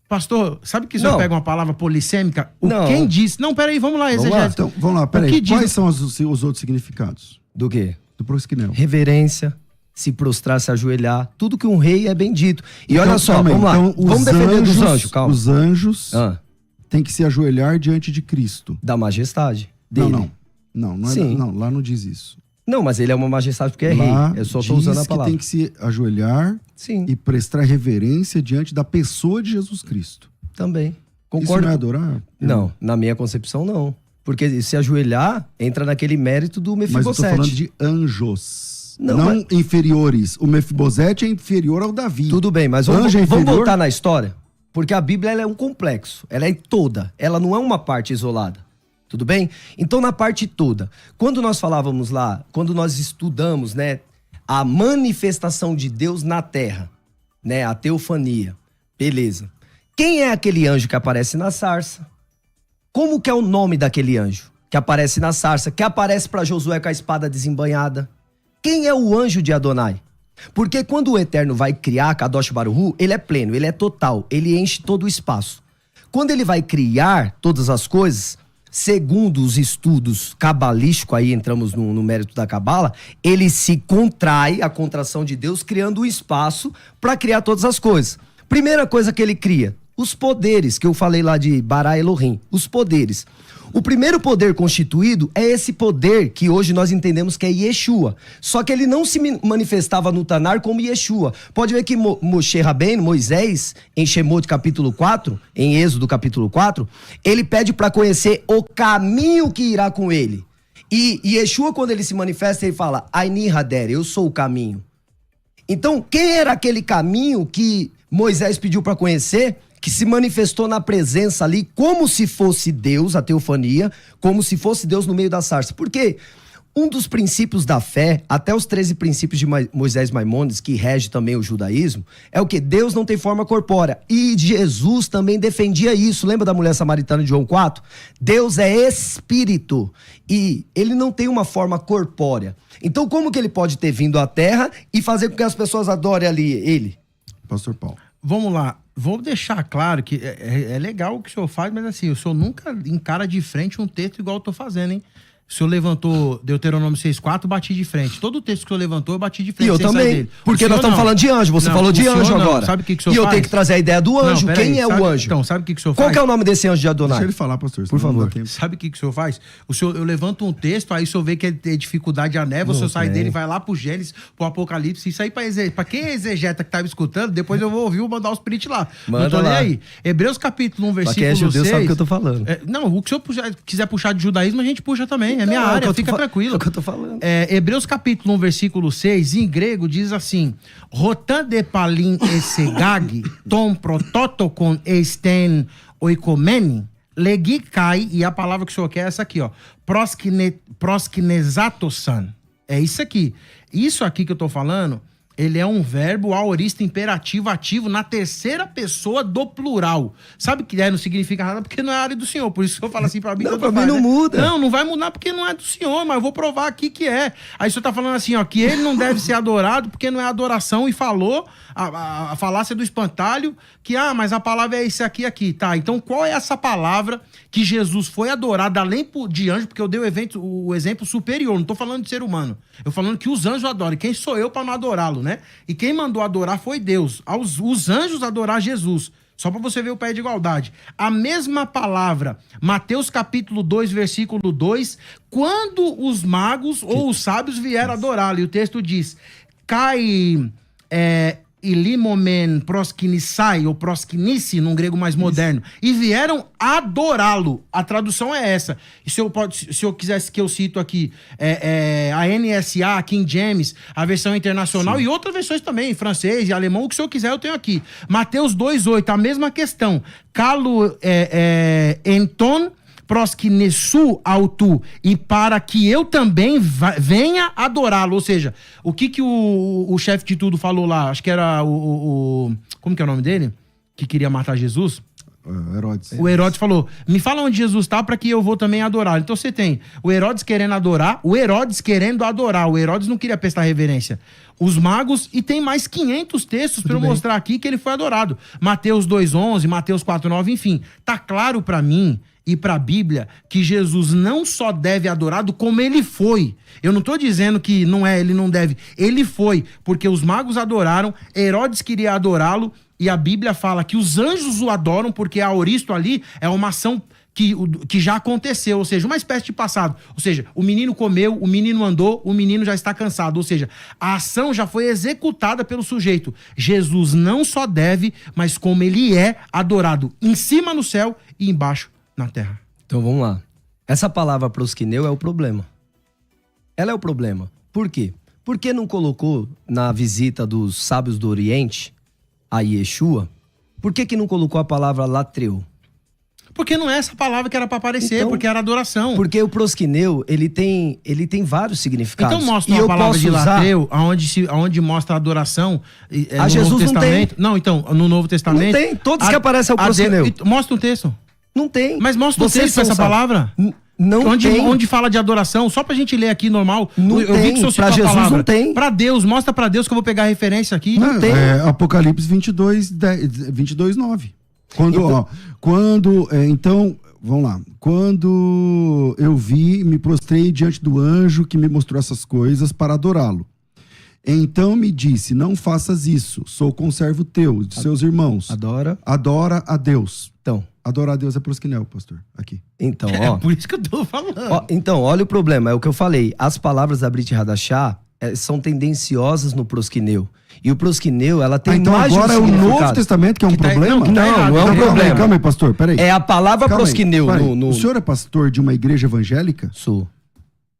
Pastor, sabe que o senhor
Não.
pega uma palavra polissêmica?
Não.
Quem disse... Não, peraí, vamos lá,
Vamos lá.
exegese.
Então, vamos lá,
O que
peraí.
diz-
Quais são os outros significados
Do quê?
do prosquinel?
Reverência, se prostrar, se ajoelhar. Tudo que um rei é bendito. E olha só,
calma aí.
vamos lá.
Então, os
Vamos defender dos anjos, calma.
Os anjos
Ah,
têm que se ajoelhar diante de Cristo.
da majestade dele.
Não é
Sim.
não, lá não diz isso.
Não, mas ele é uma majestade porque é
Lá
rei. Eu só tô
diz
usando a
que
palavra.
tem que se ajoelhar
Sim,
e prestar reverência diante da pessoa de Jesus Cristo.
também.
Isso
Concordo.
não é adorar?
Não, na minha concepção, não. Porque se ajoelhar, entra naquele mérito do
Mas eu tô
Mefibosete.
falando de anjos.
Não,
Não,
mas-
inferiores. O Mefibosete é inferior ao Davi.
Tudo bem, mas
Anjo é
vamos
inferior?
voltar na história? Porque a Bíblia ela é um complexo. Ela é toda. Ela não é uma parte isolada. Tudo bem? Então, na parte toda, quando nós falávamos lá, quando nós estudamos, né, a manifestação de Deus na terra, né, a teofania, beleza. Quem é aquele anjo que aparece na sarça? Como que é o nome daquele anjo que aparece na sarça, que aparece para Josué com a espada desembanhada? Quem é o anjo de Adonai? Porque quando o Eterno vai criar Kadosh Baruhu, ele é pleno, ele é total, ele enche todo o espaço. Quando ele vai criar todas as coisas, segundo os estudos cabalísticos, aí entramos no mérito da cabala, ele se contrai, a contração de Deus, criando o espaço para criar todas as coisas. Primeira coisa que ele cria, os poderes, que eu falei lá de Bará Elohim, os poderes. O primeiro poder constituído é esse poder que hoje nós entendemos que é Yeshua. Só que ele não se manifestava no Tanar como Yeshua. Pode ver que Moshe Rabbeinu, Moisés, em Shemot capítulo 4, em Êxodo capítulo 4, ele pede para conhecer o caminho que irá com ele. E Yeshua, quando ele se manifesta, ele fala, Aini Hader, eu sou o caminho. Então, quem era aquele caminho que Moisés pediu para conhecer, que se manifestou na presença ali, como se fosse Deus, a teofania, como se fosse Deus no meio da sarça? Porque um dos princípios da fé, até os 13 princípios de Moisés Maimônides, que rege também o judaísmo, é o que? Deus não tem forma corpórea. E Jesus também defendia isso. Lembra da mulher samaritana de João 4? Deus é espírito e ele não tem uma forma corpórea. Então como que ele pode ter vindo à terra e fazer com que as pessoas adorem ali ele?
Pastor Paulo.
Vamos lá. Vou deixar claro que é legal o que o senhor faz, mas assim, o senhor nunca encara de frente um texto igual eu tô fazendo, hein? O senhor levantou Deuteronômio 6,4, bati de frente. Todo o texto que o senhor levantou, eu bati de frente.
E eu
sem sair
também,
dele.
porque
O
nós
senhor
estamos
não.
falando de anjo, você
Não,
falou de
o senhor
anjo
não.
agora.
Sabe o que o senhor
E eu
faz?
tenho que trazer a ideia do anjo.
Não, peraí,
Quem é
sabe-
o anjo?
Então, sabe o que o senhor
Qual
faz?
que é o nome desse anjo de Adonai?
Deixa ele falar, pastor.
Por
senão não dá
favor.
tempo.
Sabe o que o senhor faz? Eu levanto um texto, aí o senhor vê que é dificuldade a névoa, o senhor sai
tem.
dele, vai lá pro Gênesis, pro Apocalipse. Isso aí pra quem é exegeta que tá me escutando, depois eu vou ouvir, vou mandar os print lá.
Manda
não tô nem
lá.
aí. Hebreus capítulo 1,
Pra
versículo
quem é judeu
6.
sabe o que eu tô falando.
Não, o que o senhor quiser puxar de judaísmo, a gente puxa também. É minha
Não, é o que
área,
eu tô
fica tranquilo.
É o que eu tô falando.
Hebreus capítulo 1, versículo 6, em grego, diz assim: Rotan de palin esegag, tom prototokon esten oikomeni, legikai, e a palavra que o senhor quer é essa aqui, ó, prosknezatosan. É isso aqui. Isso aqui que eu tô falando, ele é um verbo aorista imperativo ativo na terceira pessoa do plural. Sabe que não significa nada porque não é a área do Senhor. Por isso que eu falo assim pra mim.
Não, pra mim não muda.
Não vai mudar porque não é do Senhor, mas eu vou provar aqui que é. Aí o Senhor tá falando assim, ó, que ele não deve ser adorado porque não é adoração e falou a falácia do espantalho que, mas a palavra é esse aqui. Tá, então qual é essa palavra que Jesus foi adorado além de anjo, porque eu dei o exemplo superior, não tô falando de ser humano. Eu falando que os anjos adoram. E quem sou eu para não adorá-lo, né? E quem mandou adorar foi Deus. Os anjos adorar Jesus. Só para você ver o pé de igualdade. A mesma palavra, Mateus capítulo 2, versículo 2, quando os magos ou os sábios vieram adorá-lo. E o texto diz, ilimomen proskinissai, ou proskinice, num grego mais moderno, e vieram adorá-lo. A tradução é essa. E se eu quisesse que eu cito aqui, a NSA, a King James, a versão internacional, e outras versões também, em francês e alemão, o que o senhor quiser eu tenho aqui. Mateus 2,8, a mesma questão. Calo enton proskinesu autu, e para que eu também venha adorá-lo. Ou seja, o que o chefe de tudo falou lá? Acho que era como que é o nome dele? Que queria matar Jesus?
Herodes.
O Herodes falou, me fala onde Jesus está para que eu vou também adorar. Então você tem o Herodes querendo adorar, o Herodes querendo adorar. O Herodes não queria prestar reverência. Os magos, e tem mais 500 textos para eu mostrar aqui que ele foi adorado. Mateus 2,11, Mateus 4,9, enfim. Tá claro para mim e para a Bíblia que Jesus não só deve adorado, como ele foi. Eu não tô dizendo que ele não deve. Ele foi, porque os magos adoraram, Herodes queria adorá-lo, e a Bíblia fala que os anjos o adoram, porque a aoristo ali é uma ação que já aconteceu, ou seja, uma espécie de passado. Ou seja, o menino comeu, o menino andou, o menino já está cansado. Ou seja, a ação já foi executada pelo sujeito. Jesus não só deve, mas como ele é adorado, em cima no céu e embaixo na terra.
Então vamos lá. Essa palavra proskineu é o problema. Ela é o problema. Por quê? Por que não colocou na visita dos sábios do Oriente a Yeshua? Por que não colocou a palavra latreu?
Porque não é essa palavra que era para aparecer, então, porque era adoração.
Porque o proskineu, ele tem vários significados.
Então mostra uma palavra de latreu, onde mostra a adoração.
A Jesus não tem.
Não, então, no Novo Testamento...
Não tem, todos que aparecem é o proskineu.
Mostra um texto.
Não tem.
Mas mostra um texto com essa palavra.
Não tem.
Onde fala de adoração, só pra gente ler aqui normal.
Não
eu vi que o senhor citou a
Jesus
palavra.
Não tem.
Pra Deus, mostra pra Deus que eu vou pegar a referência aqui.
Não tem.
Apocalipse 22:9. Então, vamos lá. Quando eu vi, me prostrei diante do anjo que me mostrou essas coisas para adorá-lo. Então me disse, não faças isso, sou conservo teu, de seus irmãos. Adora a Deus.
Então.
Adorar a Deus é proskinel, pastor, aqui.
Então, ó.
É por isso que eu tô falando.
Então, olha o problema, é o que eu falei. As palavras da Brit Hadashah são tendenciosas no proskineu. E o proskineu, ela tem
então
mais de um
agora é o Novo Testamento que é um problema?
Não é um problema.
Calma aí, pastor, peraí.
É a palavra proskineu.
O senhor é pastor de uma igreja evangélica?
Sou.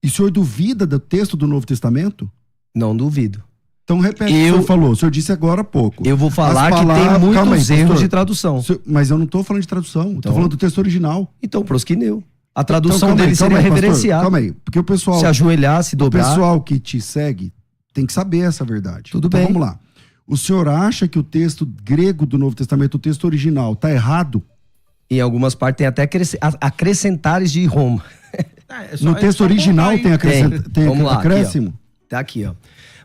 E o senhor duvida do texto do Novo Testamento?
Não duvido.
Então repete o que o senhor falou. O senhor disse agora há pouco.
Eu vou falar que tem muitos erros de tradução.
Mas eu não estou falando de tradução. Estou falando do texto original.
Então, proskineu. A tradução dele seria reverenciar.
Calma aí. Porque o pessoal...
Se ajoelhar, se dobrar.
O pessoal que te segue tem que saber essa verdade.
Tudo bem.
Vamos lá. O senhor acha que o texto grego do Novo Testamento, o texto original, está errado?
Em algumas partes tem até acrescentares de Roma.
No texto original tem acréscimo?
Tá aqui, ó.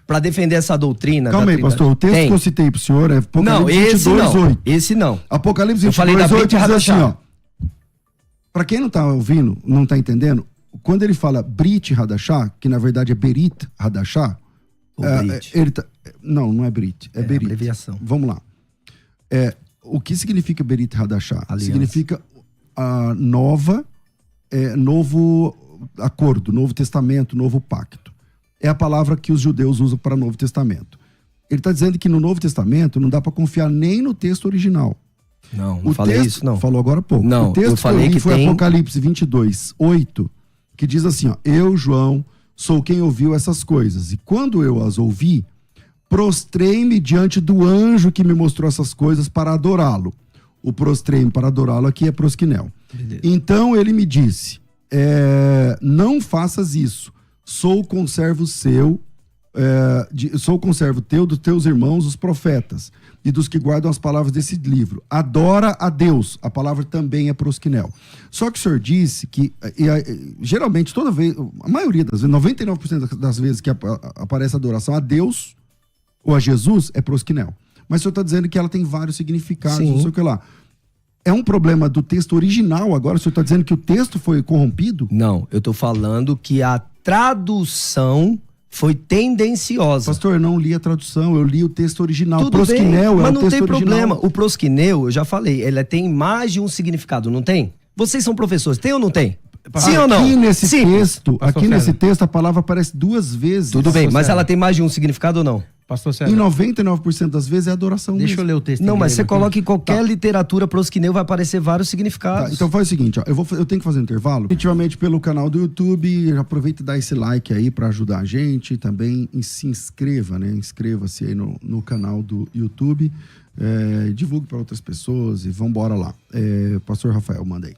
Para defender essa doutrina...
Calma aí, pastor. O texto que eu citei pro senhor é Apocalipse 22:8.
Esse não.
Apocalipse 22:8 diz assim, ó. Para quem não tá ouvindo, não tá entendendo, quando ele fala Brit Hadashah, que na verdade é Berit Hadashah, não é Brit, é Berit.
Abreviação.
Vamos lá. O que significa Berit Hadashah?
Aliança.
Significa novo acordo, novo testamento, novo pacto. É a palavra que os judeus usam para o Novo Testamento. Ele está dizendo que no Novo Testamento não dá para confiar nem no texto original.
Não falei isso, não.
Falou agora há pouco.
Não,
o texto
eu falei que
foi
tem...
Apocalipse 22:8, que diz assim, ó, eu, João, sou quem ouviu essas coisas. E quando eu as ouvi, prostrei-me diante do anjo que me mostrou essas coisas para adorá-lo. O prostrei-me para adorá-lo aqui é proskinel. Beleza. Então ele me disse, não faças isso. Sou conservo seu, sou conservo teu, dos teus irmãos, os profetas, e dos que guardam as palavras desse livro. Adora a Deus. A palavra também é prosquinel. Só que o senhor disse que, geralmente, toda vez, a maioria das vezes, 99% das vezes que aparece adoração a Deus ou a Jesus, é prosquinel. Mas o senhor está dizendo que ela tem vários significados,
Sim.
não sei o que lá. É um problema do texto original agora? O senhor está dizendo que o texto foi corrompido?
Não, eu tô falando que a tradução foi tendenciosa.
Pastor, eu não li a tradução, eu li o texto original.
Tudo
prosquinel
bem,
é
mas
o
não
texto
tem
original.
problema. O prosquinel, eu já falei, ele tem mais de um significado, não tem? Vocês são professores, tem ou não tem? Sim ou não?
Aqui nesse
Sim.
texto,
Pastor
aqui nesse
César.
texto, a palavra aparece 2 vezes.
Tudo bem, mas
César.
ela tem mais de um significado ou não?
Pastor
Em
César,
99% das vezes é adoração
deixa eu
mesmo.
ler o texto. em
Não, mas
grego
você
aqui.
coloca em qualquer literatura prosquinel, vai aparecer vários significados.
Tá, então faz o seguinte, ó, eu tenho que fazer um intervalo. Definitivamente pelo canal do YouTube, aproveita e dá esse like aí pra ajudar a gente. Também se inscreva, né? Inscreva-se aí no canal do YouTube. Divulgue para outras pessoas e vambora lá. Pastor Rafael, manda aí.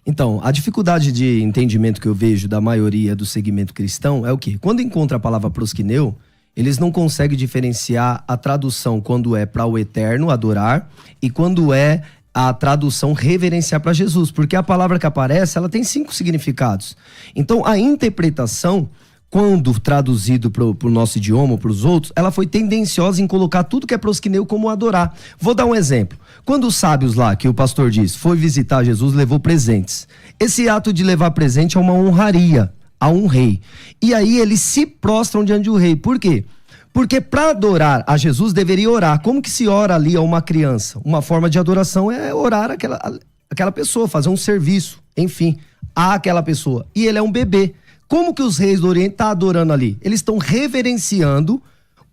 Então, a dificuldade de entendimento que eu vejo da maioria do segmento cristão é o quê? Quando encontra a palavra prosquineu, eles não conseguem diferenciar a tradução quando é para o eterno, adorar, e quando é a tradução reverenciar para Jesus. Porque a palavra que aparece, ela tem 5 significados. Então, a interpretação, quando traduzido para o nosso idioma, para os outros, ela foi tendenciosa em colocar tudo que é prosquineu como adorar. Vou dar um exemplo. Quando os sábios lá, que o pastor diz, foi visitar Jesus, levou presentes. Esse ato de levar presente é uma honraria a um rei. E aí eles se prostram diante do rei. Por quê? Porque para adorar a Jesus deveria orar. Como que se ora ali a uma criança? Uma forma de adoração é orar aquela pessoa, fazer um serviço, enfim, àquela pessoa. E ele é um bebê. Como que os reis do Oriente estão adorando ali? Eles estão reverenciando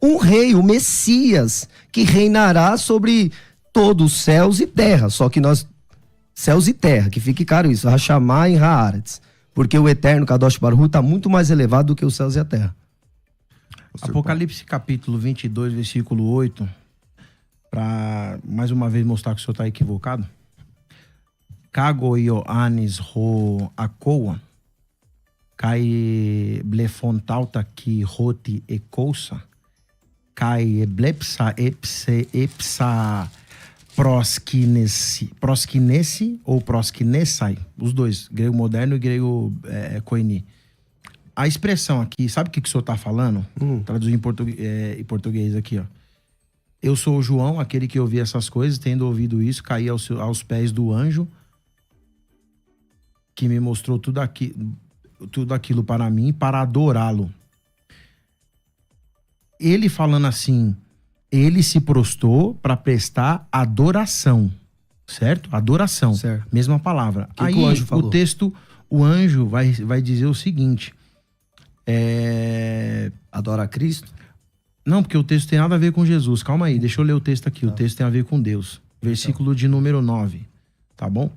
um rei, o Messias, que reinará sobre todos os céus e terra. Só que céus e terra, que fique claro isso, Hashamá e Haaretz. Porque o eterno Kadosh Baruch Hu está muito mais elevado do que os céus e a terra.
Apocalipse capítulo 22, versículo 8, para mais uma vez mostrar que o senhor está equivocado. Kago Ioannis Ro Akoa, Kai Blefontauta Ki Roti Ekousa, Kai Blepsa Epsa Proskinesi ou Proskinesai, os dois, grego moderno e grego koini. A expressão aqui, sabe o que o senhor está falando? Traduzir em português aqui, ó. Eu sou o João, aquele que ouvi essas coisas, tendo ouvido isso, caí aos pés do anjo que me mostrou tudo aquilo para mim, para adorá-lo. Ele falando assim, ele se prostrou para prestar adoração, certo? Adoração,
Certo.
mesma palavra.
Que
Aí
o anjo falou?
o texto, o anjo vai dizer o seguinte,
Adora a Cristo?
não, porque o texto tem nada a ver com Jesus. Calma aí, deixa eu ler o texto aqui. O texto tem a ver com Deus. Versículo de número 9. Tá bom?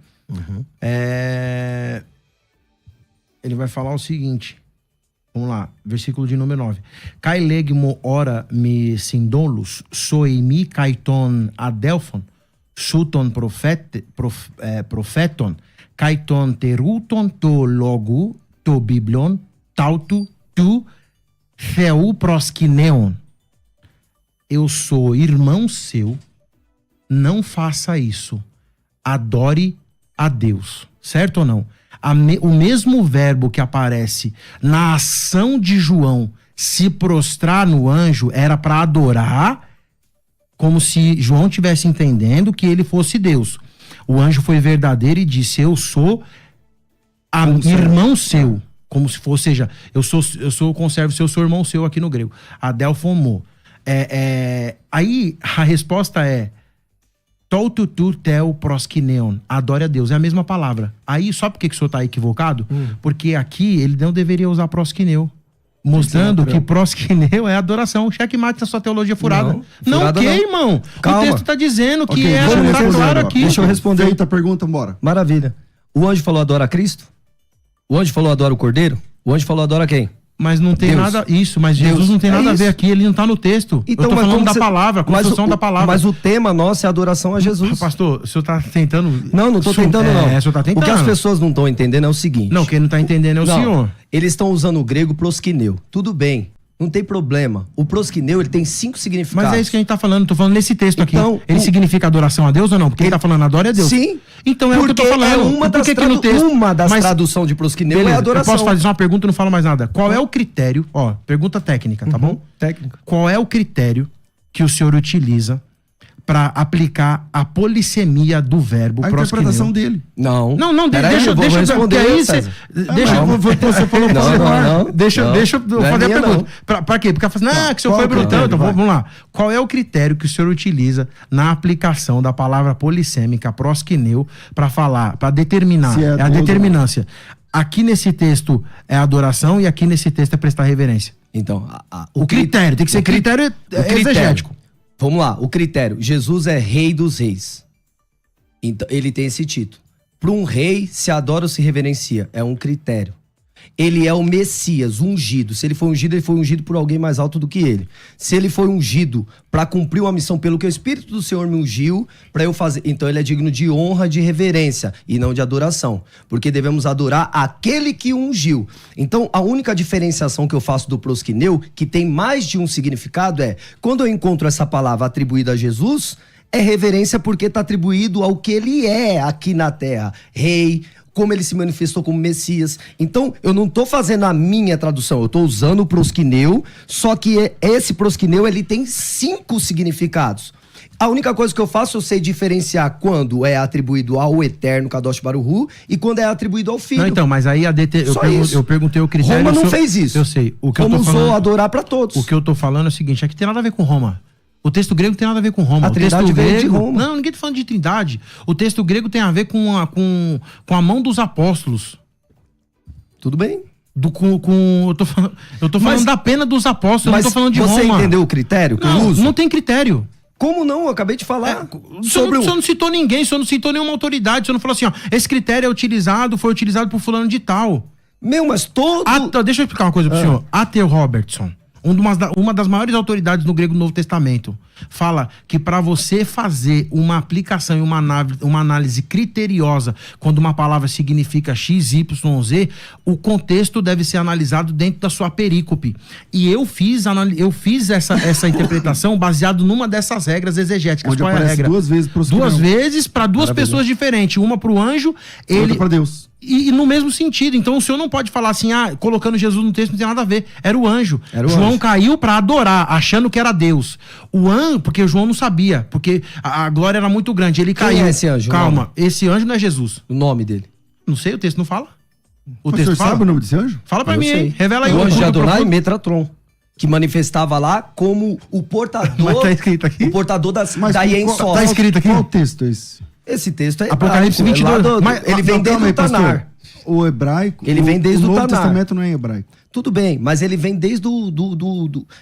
Ele vai falar o seguinte. Vamos lá. Versículo de número 9. Kai legmo ora me sindolus, soimi kaiton adelphon, suton profeton, kaiton teruton to logu, to biblion, tautu, tu, theu proskineon. Eu sou irmão seu, não faça isso. Adore a Deus. Certo ou não? O mesmo verbo que aparece na ação de João, se prostrar no anjo, era para adorar, como se João estivesse entendendo que ele fosse Deus. O anjo foi verdadeiro e disse, eu sou irmão seu. Como se fosse, ou seja, eu conservo seu, sou irmão seu aqui no grego. Adelphon. Aí a resposta é Toututu tel proskineon. Adore a Deus. É a mesma palavra. Aí, só porque que o senhor está equivocado? Porque aqui ele não deveria usar proskineu. Mostrando que proskineu é adoração. Checkmate na sua teologia furada. Não,
furada
que,
não.
irmão?
Calma.
O texto está dizendo que
Ok,
é
deixa eu
tá
responder
claro
agora.
aqui.
Deixa eu responder.
Feita a pergunta, bora.
Maravilha. O anjo falou adora a Cristo? O anjo falou adora o Cordeiro? O anjo falou adora quem?
Mas não tem
Deus.
nada... Isso, mas Jesus
Deus.
não tem
É
nada a ver
isso.
aqui. Ele não está no texto. Eu tô
mas
falando
como
da
você-
palavra, a construção da palavra.
Mas o tema nosso é adoração a Jesus.
Pastor, o senhor está tentando...
Não tô tentando, não.
O senhor está tentando.
O que as pessoas não estão entendendo é o seguinte.
Não, quem não está entendendo é o
Não,
senhor.
Eles estão usando o grego prosquineu. Tudo bem. Não tem problema. O prosquineu, ele tem 5 significados.
Mas é isso que a gente tá falando. Tô falando nesse texto aqui.
Então,
Ele significa adoração a Deus ou não? Porque ele tá falando adora a Deus.
Sim.
Então é o que eu tô falando.
É uma das,
que no texto...
traduções de prosquineu
Beleza,
é adoração.
eu posso fazer uma pergunta e não falo mais nada. Qual é o critério? Ó, pergunta técnica, tá bom?
Técnica.
Qual é o critério que o senhor utiliza para aplicar a polissemia do verbo
A
prosquineu?
interpretação dele.
Não.
Não,
Peraí,
deixa
eu vou responder.
porque aí
César.
você falou
Não,
pra
não, não.
Deixa eu
Não é
fazer a
minha,
pergunta. Pra quê? Porque ela fala assim, que o senhor
Qual
foi
é o
brutão.
critério?
Então
Vai.
vamos lá. Qual é o critério que o senhor utiliza na aplicação da palavra polissêmica, prosquineu, para falar, para determinar?
Se é
É a
Deus ou
determinância. Aqui nesse texto é adoração e aqui nesse texto é prestar reverência.
Então,
O critério, tem que ser critério exegético.
Vamos lá, o critério. Jesus é rei dos reis. Então, ele tem esse título. Para um rei, se adora ou se reverencia. É um critério. Ele é o Messias, ungido. Se ele foi ungido, ele foi ungido por alguém mais alto do que ele. Se ele foi ungido para cumprir uma missão pelo que o Espírito do Senhor me ungiu, para eu fazer, então ele é digno de honra, de reverência e não de adoração. Porque devemos adorar aquele que ungiu. Então, a única diferenciação que eu faço do prosquineu, que tem mais de um significado, é quando eu encontro essa palavra atribuída a Jesus, é reverência porque está atribuído ao que ele é aqui na terra. Rei, como ele se manifestou como Messias. Então, eu não estou fazendo a minha tradução, eu estou usando o prosquineu, só que esse prosquineu, ele tem 5 significados. A única coisa que eu faço, eu sei diferenciar quando é atribuído ao Eterno, Kadosh Baruch Hu, e quando é atribuído ao Filho.
Não, então, mas aí eu perguntei o critério...
Roma não fez isso.
Eu sei. O que
Roma
eu tô
usou
falando,
adorar para todos.
O que eu tô falando é o seguinte, é que tem nada a ver com Roma. O texto grego tem nada a ver com Roma.
A Trindade veio de Roma.
Não, ninguém tá falando de Trindade. O texto grego tem a ver com a mão dos apóstolos.
Tudo bem.
Eu tô falando da pena dos apóstolos, eu não tô falando de Roma.
Você entendeu o critério que eu uso?
Não tem critério.
Como não? Eu acabei de falar.
O senhor não citou ninguém, o senhor não citou nenhuma autoridade, o senhor não falou assim, ó, esse critério foi utilizado por fulano de tal.
Mas todo...
Deixa eu explicar uma coisa pro senhor. A.T. Robertson, uma das maiores autoridades no grego do Novo Testamento, fala que para você fazer uma aplicação e uma análise criteriosa quando uma palavra significa X, Y, Z, o contexto deve ser analisado dentro da sua perícope. E eu fiz essa interpretação baseado numa dessas regras exegéticas.
Onde
qual é a
aparece
regra?
2 vezes prosquineu.
2 vezes para 2 pessoas diferentes. Uma para o anjo,
Outra para Deus.
E no mesmo sentido. Então o senhor não pode falar assim, colocando Jesus no texto não tem nada a ver. Era o anjo. João caiu para adorar, achando que era Deus. O anjo, porque João não sabia, porque a glória era muito grande. Ele caiu.
Quem é esse anjo?
Calma, esse anjo não é Jesus.
O nome dele?
Não sei, o texto não fala.
O texto sabe o nome desse anjo?
Fala pra mim, hein? Revela aí.
O anjo de Adonai, Metratron, que manifestava lá como o portador...
Mas tá escrito aqui?
O portador da Yen Sof.
Tá escrito aqui?
Qual texto é esse?
Esse texto é
Apocalipse 22.
Mas ele vem desde o Tanar.
O hebraico...
Ele vem desde o
Novo
Tanar.
Testamento não é em hebraico.
Tudo bem, mas ele vem desde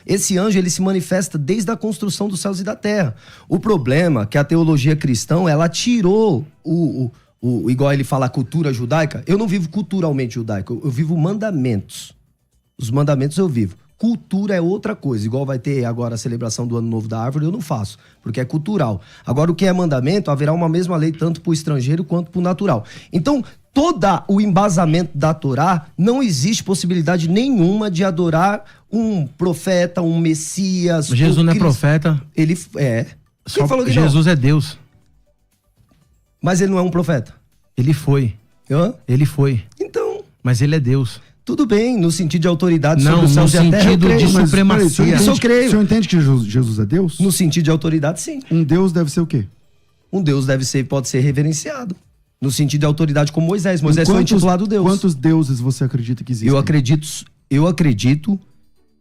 esse anjo, ele se manifesta desde a construção dos céus e da terra. O problema é que a teologia cristã, ela tirou igual ele fala, a cultura judaica. Eu não vivo culturalmente judaico, eu vivo mandamentos. Os mandamentos eu vivo. Cultura é outra coisa. Igual vai ter agora a celebração do Ano Novo da Árvore, eu não faço, porque é cultural. Agora, o que é mandamento, haverá uma mesma lei tanto para o estrangeiro quanto para o natural. Então, todo o embasamento da Torá, não existe possibilidade nenhuma de adorar um profeta, um Messias.
Jesus não é profeta.
Ele é. Quem falou que
Jesus
não?
é Deus.
Mas ele não é um profeta?
Ele foi.
Hã?
Ele foi.
Então...
Mas ele é Deus.
Tudo bem, no sentido de autoridade
não,
sobre os céus e a terra.
No sentido de supremacia.
Isso eu creio.
O senhor entende que Jesus é Deus?
No sentido de autoridade, sim.
Um Deus deve ser o quê?
Um Deus pode ser reverenciado. No sentido de autoridade como Moisés. Moisés foi intitulado Deus.
Quantos deuses você acredita que existem?
Eu acredito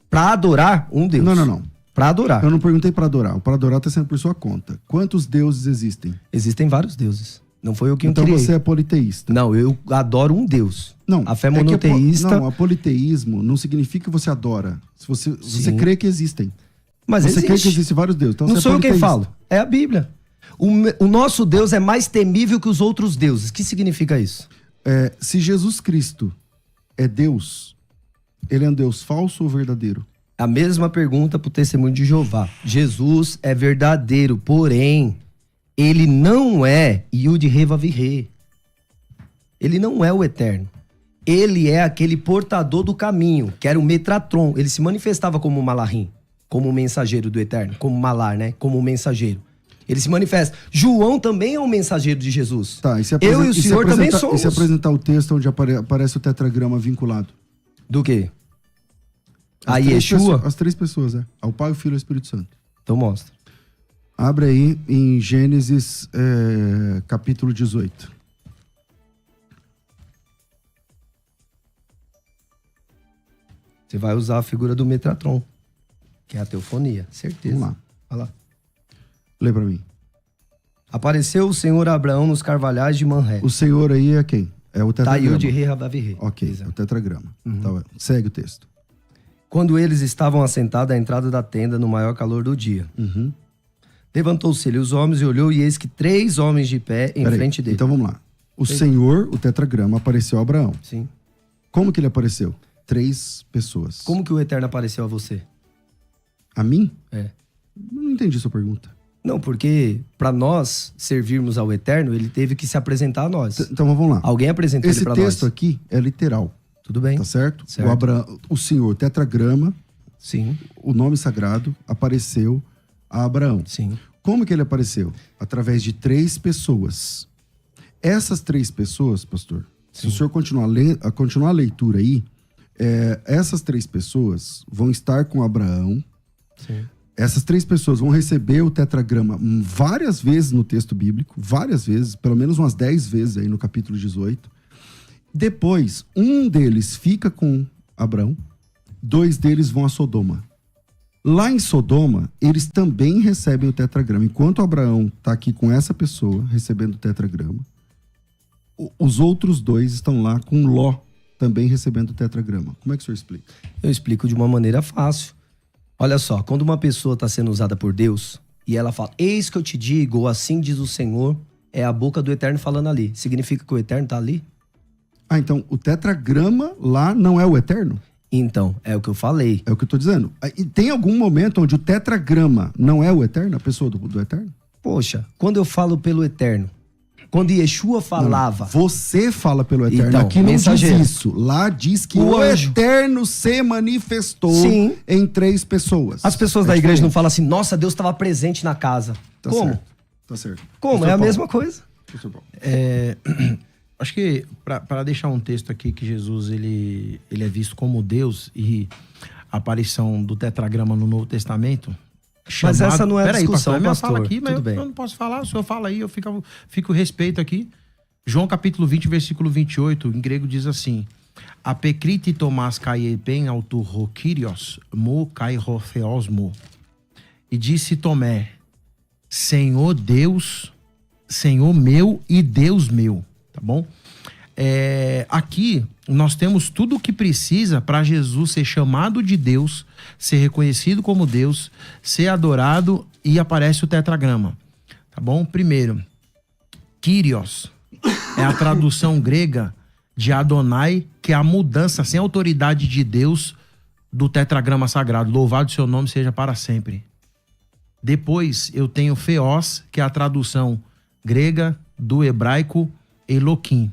para adorar um Deus.
Não.
Para adorar.
Eu não perguntei para adorar. O para adorar está sendo por sua conta. Quantos deuses existem?
Existem vários deuses. Não foi eu que
então
criei.
Você é politeísta.
Não, eu adoro um Deus.
Não.
A fé monoteísta...
Não, politeísmo não significa que você adora. Você crê que existem.
Mas
você crê que existem vários deuses. Então
não
você
sou
é
eu quem falo. É a Bíblia. O nosso Deus é mais temível que os outros deuses. O que significa isso?
Se Jesus Cristo é Deus, ele é um Deus falso ou verdadeiro?
A mesma pergunta para o testemunho de Jeová. Jesus é verdadeiro, porém, ele não é Yud Reva Virê. Ele não é o eterno. Ele é aquele portador do caminho, que era o Metratron. Ele se manifestava como Malahim, como o mensageiro do Eterno, como Malar, né? Como o mensageiro. Ele se manifesta. João também é um mensageiro de Jesus.
Tá,
Eu e o senhor também somos.
E se apresentar o texto onde aparece o tetragrama vinculado?
Do quê? A Yeshua?
As 3 pessoas, ao Pai, o Filho e o Espírito Santo.
Então mostra.
Abre aí em Gênesis capítulo 18.
Você vai usar a figura do Metratron, que é a teofonia, certeza.
Vamos lá.
Olha lá.
Lê pra mim.
Apareceu o Senhor a Abraão nos carvalhais de Manré.
O Senhor aí é quem? É o tetragrama.
Taiu de Rei Rabavir.
Ok,
Exato.
o tetragrama. Tá, segue o texto.
Quando eles estavam assentados à entrada da tenda no maior calor do dia. Levantou-se ele os homens e olhou, e eis que 3 homens de pé em frente dele.
Então vamos lá. O Senhor, o tetragrama, apareceu a Abraão.
Sim.
Como que ele apareceu? 3 pessoas.
Como que o Eterno apareceu a você?
A mim?
É.
Não entendi sua pergunta.
Não, porque para nós servirmos ao Eterno, ele teve que se apresentar a nós.
Então vamos lá.
Alguém apresentou ele
Esse
para nós.
texto aqui é literal.
Tudo bem.
Tá certo?
Certo.
O Senhor, tetragrama,
Sim,
o nome sagrado, apareceu a Abraão.
sim.
Como que ele apareceu? Através de 3 pessoas. Essas 3 pessoas, pastor, se o senhor continuar a leitura aí, essas 3 pessoas vão estar com Abraão.
Sim.
Essas 3 pessoas vão receber o tetragrama várias vezes no texto bíblico, várias vezes, pelo menos umas 10 vezes aí no capítulo 18. Depois, um deles fica com Abraão, 2 deles vão a Sodoma. Lá em Sodoma, eles também recebem o tetragrama. Enquanto Abraão está aqui com essa pessoa, recebendo o tetragrama, os outros 2 estão lá com Ló, também recebendo o tetragrama. Como é que o senhor explica?
Eu explico de uma maneira fácil. Olha só, quando uma pessoa está sendo usada por Deus e ela fala, eis que eu te digo, ou assim diz o Senhor, é a boca do Eterno falando ali. Significa que o Eterno está ali?
Ah, então o tetragrama lá não é o Eterno?
Então, é o que eu falei.
É o que eu tô dizendo. E tem algum momento onde o tetragrama não é o Eterno, a pessoa do Eterno?
Poxa, quando eu falo pelo Eterno, quando Yeshua falava...
Não, você fala pelo Eterno.
Então,
aqui não
mensageiro.
diz isso. Lá diz que
O
o
anjo.
Eterno se manifestou
Sim.
em 3 pessoas.
As pessoas da igreja não falam assim, nossa, Deus estava presente na casa.
Tá
Como?
certo. Tá certo.
Como?
Pastor
É a
Paulo.
mesma coisa.
Pastor Paulo.
Acho que para deixar um texto aqui que Jesus ele é visto como Deus e a aparição do tetragrama no Novo Testamento.
Mas essa não é a discussão,
pastor, é minha
pastor.
fala aqui, mas
Tudo bem.
eu não posso falar. O senhor fala aí, eu fico respeito aqui. João capítulo 20, versículo 28, em grego diz assim: Apekriti Tomás kaiepen auturro Kyrios, mo kairofeosmo. E disse Tomé: Senhor Deus, Senhor meu e Deus meu. Tá bom? Aqui nós temos tudo o que precisa para Jesus ser chamado de Deus, ser reconhecido como Deus, ser adorado, e aparece o tetragrama. Tá bom? Primeiro, Kyrios é a tradução grega de Adonai, que é a mudança sem autoridade de Deus do tetragrama sagrado. Louvado seu nome seja para sempre. Depois eu tenho Feos, que é a tradução grega do hebraico Elohim.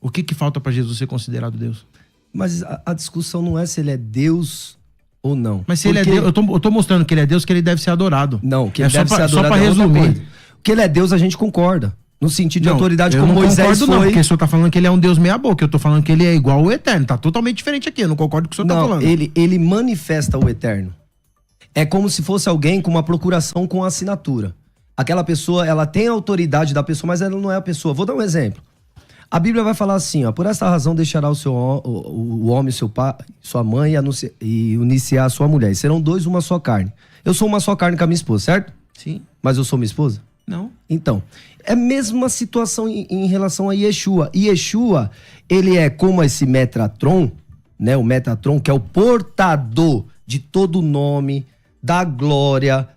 O que falta para Jesus ser considerado Deus?
Mas a discussão não é se ele é Deus ou não.
Mas se ele é Deus, eu tô mostrando que ele é Deus, que ele deve ser adorado.
Não, que ele deve ser adorado
só para
é outra
resumir.
coisa. Que ele é Deus, a gente concorda. No sentido de
Não,
autoridade,
eu
como
não
Moisés
concordo,
foi.
não, porque o senhor tá falando que ele é um Deus meia boca. Eu tô falando que ele é igual ao Eterno. Tá totalmente diferente aqui. Eu não concordo com o que o senhor tá falando.
Ele manifesta o Eterno. É como se fosse alguém com uma procuração com assinatura. Aquela pessoa, ela tem a autoridade da pessoa, mas ela não é a pessoa. Vou dar um exemplo. A Bíblia vai falar assim, ó: por esta razão deixará o homem, seu pai, sua mãe e unir-se a sua mulher. E serão 2 uma só carne. Eu sou uma só carne com a minha esposa, certo?
Sim.
Mas eu sou minha esposa?
Não.
Então, é a mesma situação em relação a Yeshua. Yeshua, ele é como esse Metratron, né? O Metatron, que é o portador de todo o nome, da glória,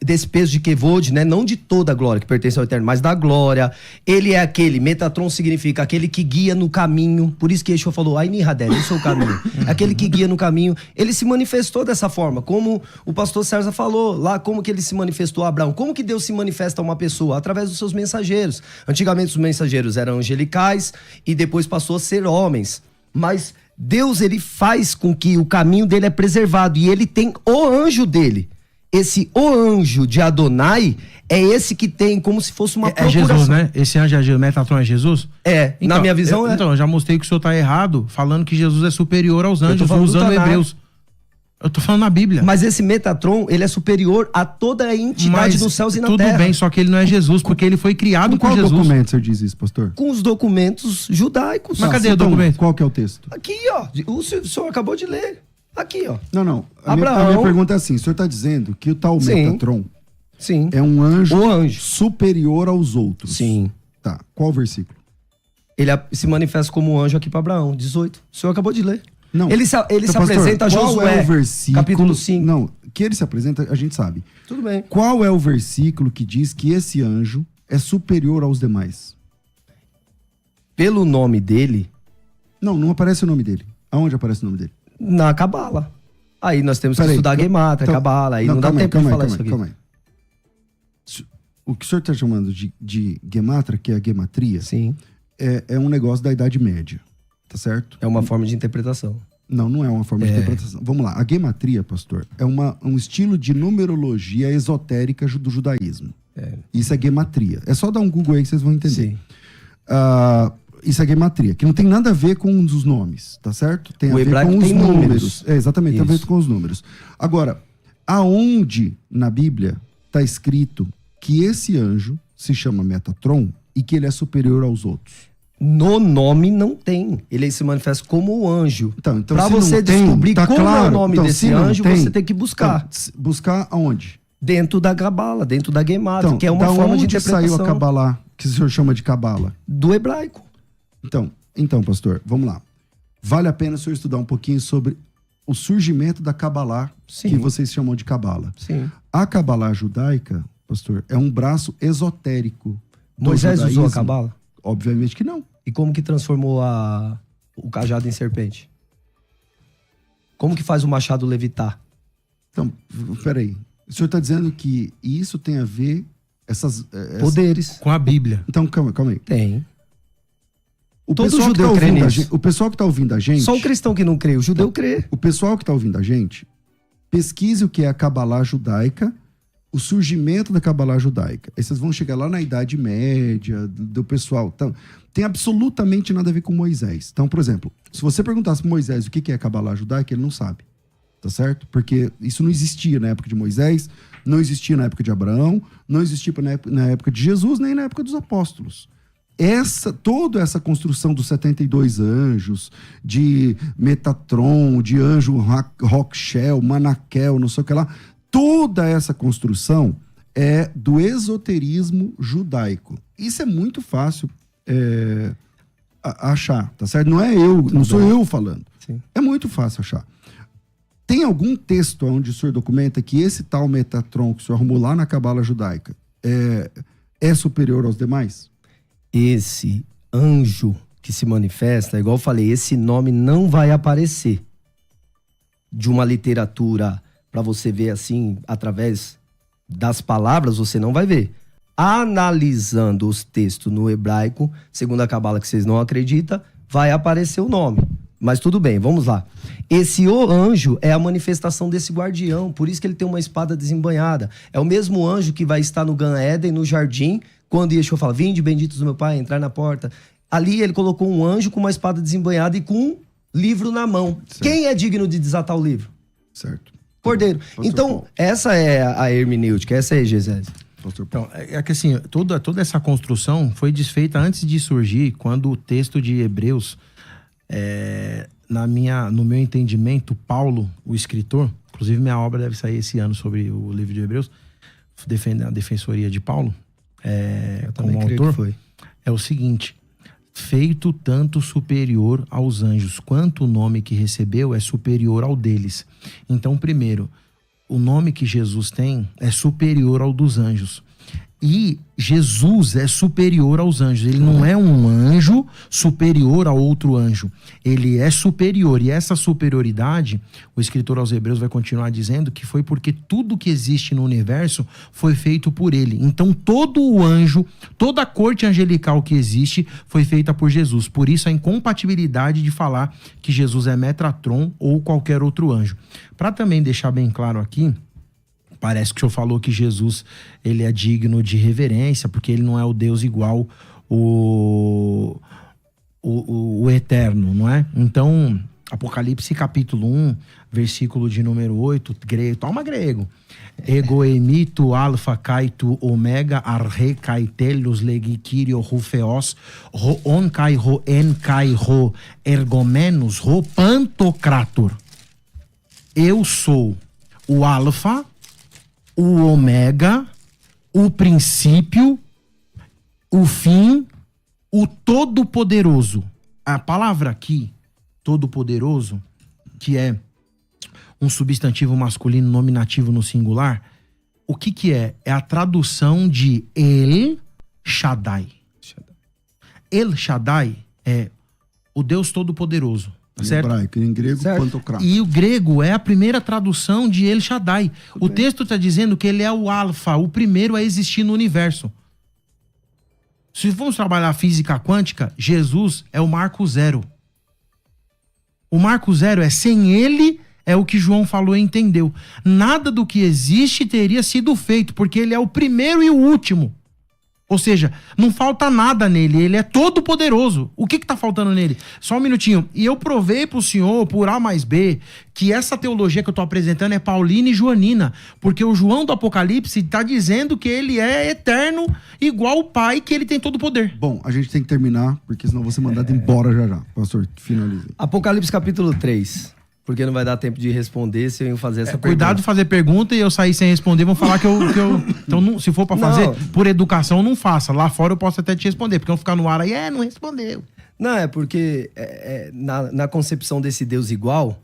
desse peso de Kevod, né? Não de toda a glória que pertence ao Eterno, mas da glória. Ele é aquele, Metatron significa aquele que guia no caminho. Por isso que Yeshua falou, Aini Hadel, eu sou o caminho. Aquele que guia no caminho. Ele se manifestou dessa forma, como o pastor César falou lá, como que ele se manifestou a Abraão. Como que Deus se manifesta a uma pessoa? Através dos seus mensageiros. Antigamente os mensageiros eram angelicais e depois passou a ser homens. Mas Deus, ele faz com que o caminho dele é preservado e ele tem o anjo dele. Esse o anjo de Adonai é esse que tem como se fosse uma procuração.
É Jesus, né? Esse anjo é Jesus, Metatron é Jesus?
Então, na minha visão
Então, eu já mostrei que o senhor tá errado, falando que Jesus é superior aos anjos, usando Hebreus. Eu tô falando na Bíblia.
Mas esse Metatron, ele é superior a toda a entidade dos céus e na terra.
Tudo bem, só que ele não é Jesus, porque ele foi criado por Jesus.
Com qual documento você diz isso, pastor?
Com os documentos judaicos.
Mas cadê o documento? Qual que é o texto?
Aqui, ó. O senhor acabou de ler. Aqui, ó.
Não. A minha pergunta é assim, o senhor está dizendo que o tal Metatron é um anjo, superior aos outros.
Sim.
Tá. Qual o versículo?
Ele se manifesta como um anjo aqui para Abraão, 18. O senhor acabou de ler.
Não.
Ele se apresenta a Josué,
qual é o versículo,
capítulo 5.
Não, que ele se apresenta, a gente sabe.
Tudo bem.
Qual é o versículo que diz que esse anjo é superior aos demais?
Pelo nome dele?
Não aparece o nome dele. Aonde aparece o nome dele?
Na Cabala. Aí nós temos que estudar Gemátria, Cabala. Aí não dá tempo de falar isso aqui.
Calma aí. O que o senhor está chamando de Gemátria, que é a gematria,
sim,
é um negócio da Idade Média. Tá certo?
É uma forma de interpretação.
Não é uma forma de interpretação. Vamos lá. A gematria, pastor, é um estilo de numerologia esotérica do judaísmo. Isso é gematria. É só dar um Google aí que vocês vão entender.
Sim.
Isso é gematria, que não tem nada a ver com os nomes, tá certo? Tem
o
a ver com os números. Exatamente,
Isso.
tem a ver com os números. Agora, aonde na Bíblia está escrito que esse anjo se chama Metatron e que ele é superior aos outros?
No nome não tem. Ele se manifesta como o anjo.
Então
para você descobrir como é o nome desse anjo, você tem que buscar.
Então, buscar aonde?
Dentro da Cabala, dentro da Gemátria, que é uma forma de interpretação.
Saiu a Cabala, que o senhor chama de Cabala?
Do hebraico.
Então, pastor, vamos lá. Vale a pena o senhor estudar um pouquinho sobre o surgimento da Cabalá, que vocês chamam de Cabala.
Sim.
A Cabalá judaica, pastor, é um braço esotérico.
Moisés usou a Cabala?
Obviamente que não.
E como que transformou o cajado em serpente? Como que faz o machado levitar?
Então, peraí. O senhor está dizendo que isso tem a ver
poderes
com a Bíblia.
Então, calma aí.
Tem.
Todo judeu crê nisso. O pessoal que está ouvindo a gente...
Só o cristão que não crê, o judeu crê.
O pessoal que está ouvindo a gente, pesquise o que é a Cabalá judaica, o surgimento da Cabalá judaica. Aí vocês vão chegar lá na Idade Média, do pessoal. Então, tem absolutamente nada a ver com Moisés. Então, por exemplo, se você perguntasse para Moisés o que é a Cabalá judaica, ele não sabe. Tá certo? Porque isso não existia na época de Moisés, não existia na época de Abraão, não existia na época de Jesus, nem na época dos apóstolos. Toda essa construção dos 72 anjos, de Metatron, de anjo Rochel, Manaquel, não sei o que lá, toda essa construção é do esoterismo judaico. Isso é muito fácil achar, tá certo? Não sou eu falando.
Sim.
É muito fácil achar. Tem algum texto onde o senhor documenta que esse tal Metatron que o senhor arrumou lá na Cabala judaica é superior aos demais?
Esse anjo que se manifesta, igual eu falei, esse nome não vai aparecer de uma literatura para você ver assim, através das palavras, você não vai ver. Analisando os textos no hebraico, segundo a Cabala que vocês não acreditam, vai aparecer o nome. Mas tudo bem, vamos lá. Esse anjo é a manifestação desse guardião, por isso que ele tem uma espada desembanhada. É o mesmo anjo que vai estar no Gan Éden, no jardim, quando Yeshua fala, vinde benditos do meu pai, entrar na porta. Ali ele colocou um anjo com uma espada desembanhada e com um livro na mão. Certo. Quem é digno de desatar o livro?
Certo.
Cordeiro. Então, essa é a hermenêutica, essa é a exegese.
Então, é que assim, toda essa construção foi desfeita antes de surgir, quando o texto de Hebreus... no meu entendimento, Paulo, o escritor, inclusive minha obra deve sair esse ano sobre o livro de Hebreus, defendendo a defensoria de Paulo, como autor, é o seguinte: feito tanto superior aos anjos, quanto o nome que recebeu é superior ao deles. Então, primeiro, o nome que Jesus tem é superior ao dos anjos. E Jesus é superior aos anjos. Ele não é um anjo superior a outro anjo. Ele é superior. E essa superioridade, o escritor aos Hebreus vai continuar dizendo que foi porque tudo que existe no universo foi feito por ele. Então todo o anjo, toda a corte angelical que existe foi feita por Jesus. Por isso a incompatibilidade de falar que Jesus é Metratron ou qualquer outro anjo. Para também deixar bem claro aqui, parece que o senhor falou que Jesus ele é digno de reverência, porque ele não é o Deus igual o eterno, não é? Então, Apocalipse capítulo 1, versículo de número 8, grego, toma grego. Ego emito alfa kaito omega arre kaitelos legikirio rufeos ro on kai ro en kai ro ergomenos ro pantocrator. Eu sou o alfa, o ômega, o princípio, o fim, o todo-poderoso. A palavra aqui, todo-poderoso, que é um substantivo masculino nominativo no singular, o que que é? É a tradução de El Shaddai. El Shaddai é o Deus todo-poderoso. Certo?
Em hebraico, em grego, pantocrator.
E o grego é a primeira tradução de El Shaddai. O texto está dizendo que ele é o alfa, o primeiro a existir no universo. Se vamos trabalhar física quântica, Jesus é o marco zero. O marco zero é sem ele, é o que João falou e entendeu. Nada do que existe teria sido feito, porque ele é o primeiro e o último. Ou seja, não falta nada nele, ele é todo poderoso. O que tá faltando nele? Só um minutinho. E eu provei pro senhor, por A mais B, que essa teologia que eu tô apresentando é paulina e joanina. Porque o João do Apocalipse tá dizendo que ele é eterno, igual o Pai, que ele tem todo o poder.
Bom, a gente tem que terminar, porque senão vou ser mandado embora já. Pastor, finalize.
Apocalipse capítulo 3. Porque não vai dar tempo de responder se eu fazer essa pergunta.
Cuidado de fazer pergunta e eu sair sem responder, vão falar que eu então, não, se for pra fazer, por educação, não faça. Lá fora eu posso até te responder, porque eu vou ficar no ar aí, não respondeu.
Não, é porque na concepção desse Deus igual,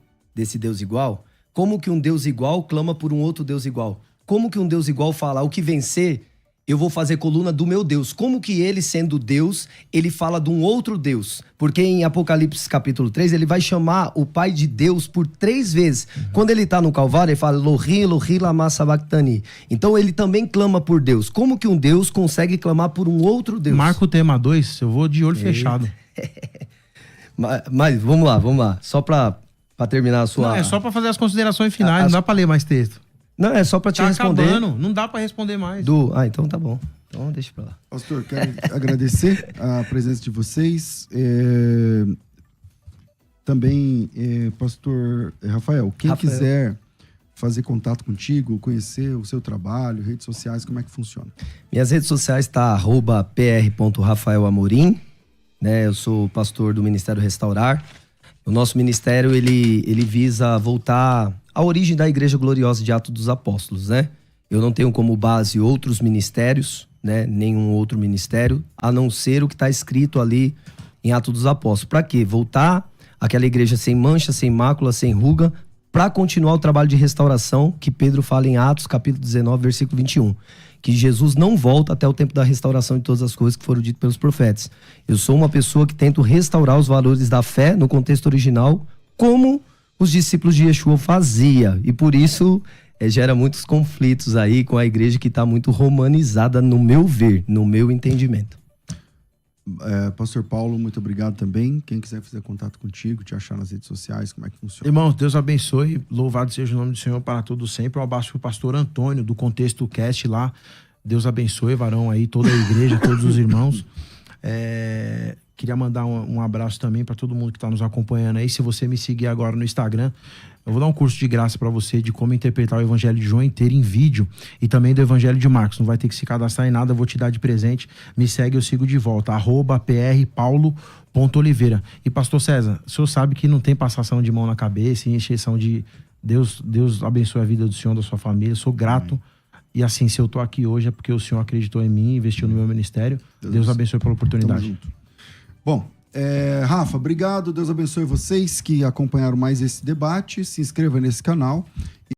como que um Deus igual clama por um outro Deus igual? Como que um Deus igual fala, o que vencer, eu vou fazer coluna do meu Deus? Como que ele, sendo Deus, ele fala de um outro Deus? Porque em Apocalipse capítulo 3, ele vai chamar o Pai de Deus por 3 vezes. Quando ele está no Calvário, ele fala Elohi, Elohi, lama sabachthani. Então ele também clama por Deus. Como que um Deus consegue clamar por um outro Deus?
Marca o tema 2, eu vou de olho fechado.
Mas vamos lá. Só para terminar a sua...
Não, é só para fazer as considerações finais, não dá para ler mais texto.
Não, é só pra te responder.
Acabando, não dá pra responder mais.
Então tá bom. Então deixa pra lá.
Pastor, quero agradecer a presença de vocês. Também, pastor Rafael, quem quiser fazer contato contigo, conhecer o seu trabalho, redes sociais, como é que funciona?
Minhas redes sociais tá @pr.rafaelamorim, né? Eu sou pastor do Ministério Restaurar. O nosso ministério, ele visa voltar à origem da Igreja Gloriosa de Atos dos Apóstolos, né? Eu não tenho como base outros ministérios, né? Nenhum outro ministério, a não ser o que está escrito ali em Atos dos Apóstolos. Para quê? Voltar àquela igreja sem mancha, sem mácula, sem ruga, para continuar o trabalho de restauração que Pedro fala em Atos, capítulo 19, versículo 21. Que Jesus não volta até o tempo da restauração de todas as coisas que foram ditas pelos profetas. Eu sou uma pessoa que tento restaurar os valores da fé no contexto original, como os discípulos de Yeshua fazia. E por isso gera muitos conflitos aí com a igreja que está muito romanizada, no meu ver, no meu entendimento.
Pastor Paulo, muito obrigado também. Quem quiser fazer contato contigo, te achar nas redes sociais, como é que funciona?
Irmãos, Deus abençoe, louvado seja o nome do Senhor para todo sempre. Um abraço pro pastor Antônio, do Contexto Cast lá. Deus abençoe, varão aí, toda a igreja, todos os irmãos. Queria mandar um abraço também para todo mundo que está nos acompanhando aí. Se você me seguir agora no Instagram, eu vou dar um curso de graça para você de como interpretar o Evangelho de João inteiro em vídeo e também do Evangelho de Marcos. Não vai ter que se cadastrar em nada, eu vou te dar de presente. Me segue, eu sigo de volta. @prpaulo.oliveira. E pastor César, o senhor sabe que não tem passação de mão na cabeça e encheção de... Deus abençoe a vida do senhor, da sua família. Eu sou grato. E assim, se eu tô aqui hoje é porque o senhor acreditou em mim, investiu no meu ministério. Deus abençoe pela oportunidade.
Bom, Rafa, obrigado. Deus abençoe vocês que acompanharam mais esse debate. Se inscreva nesse canal.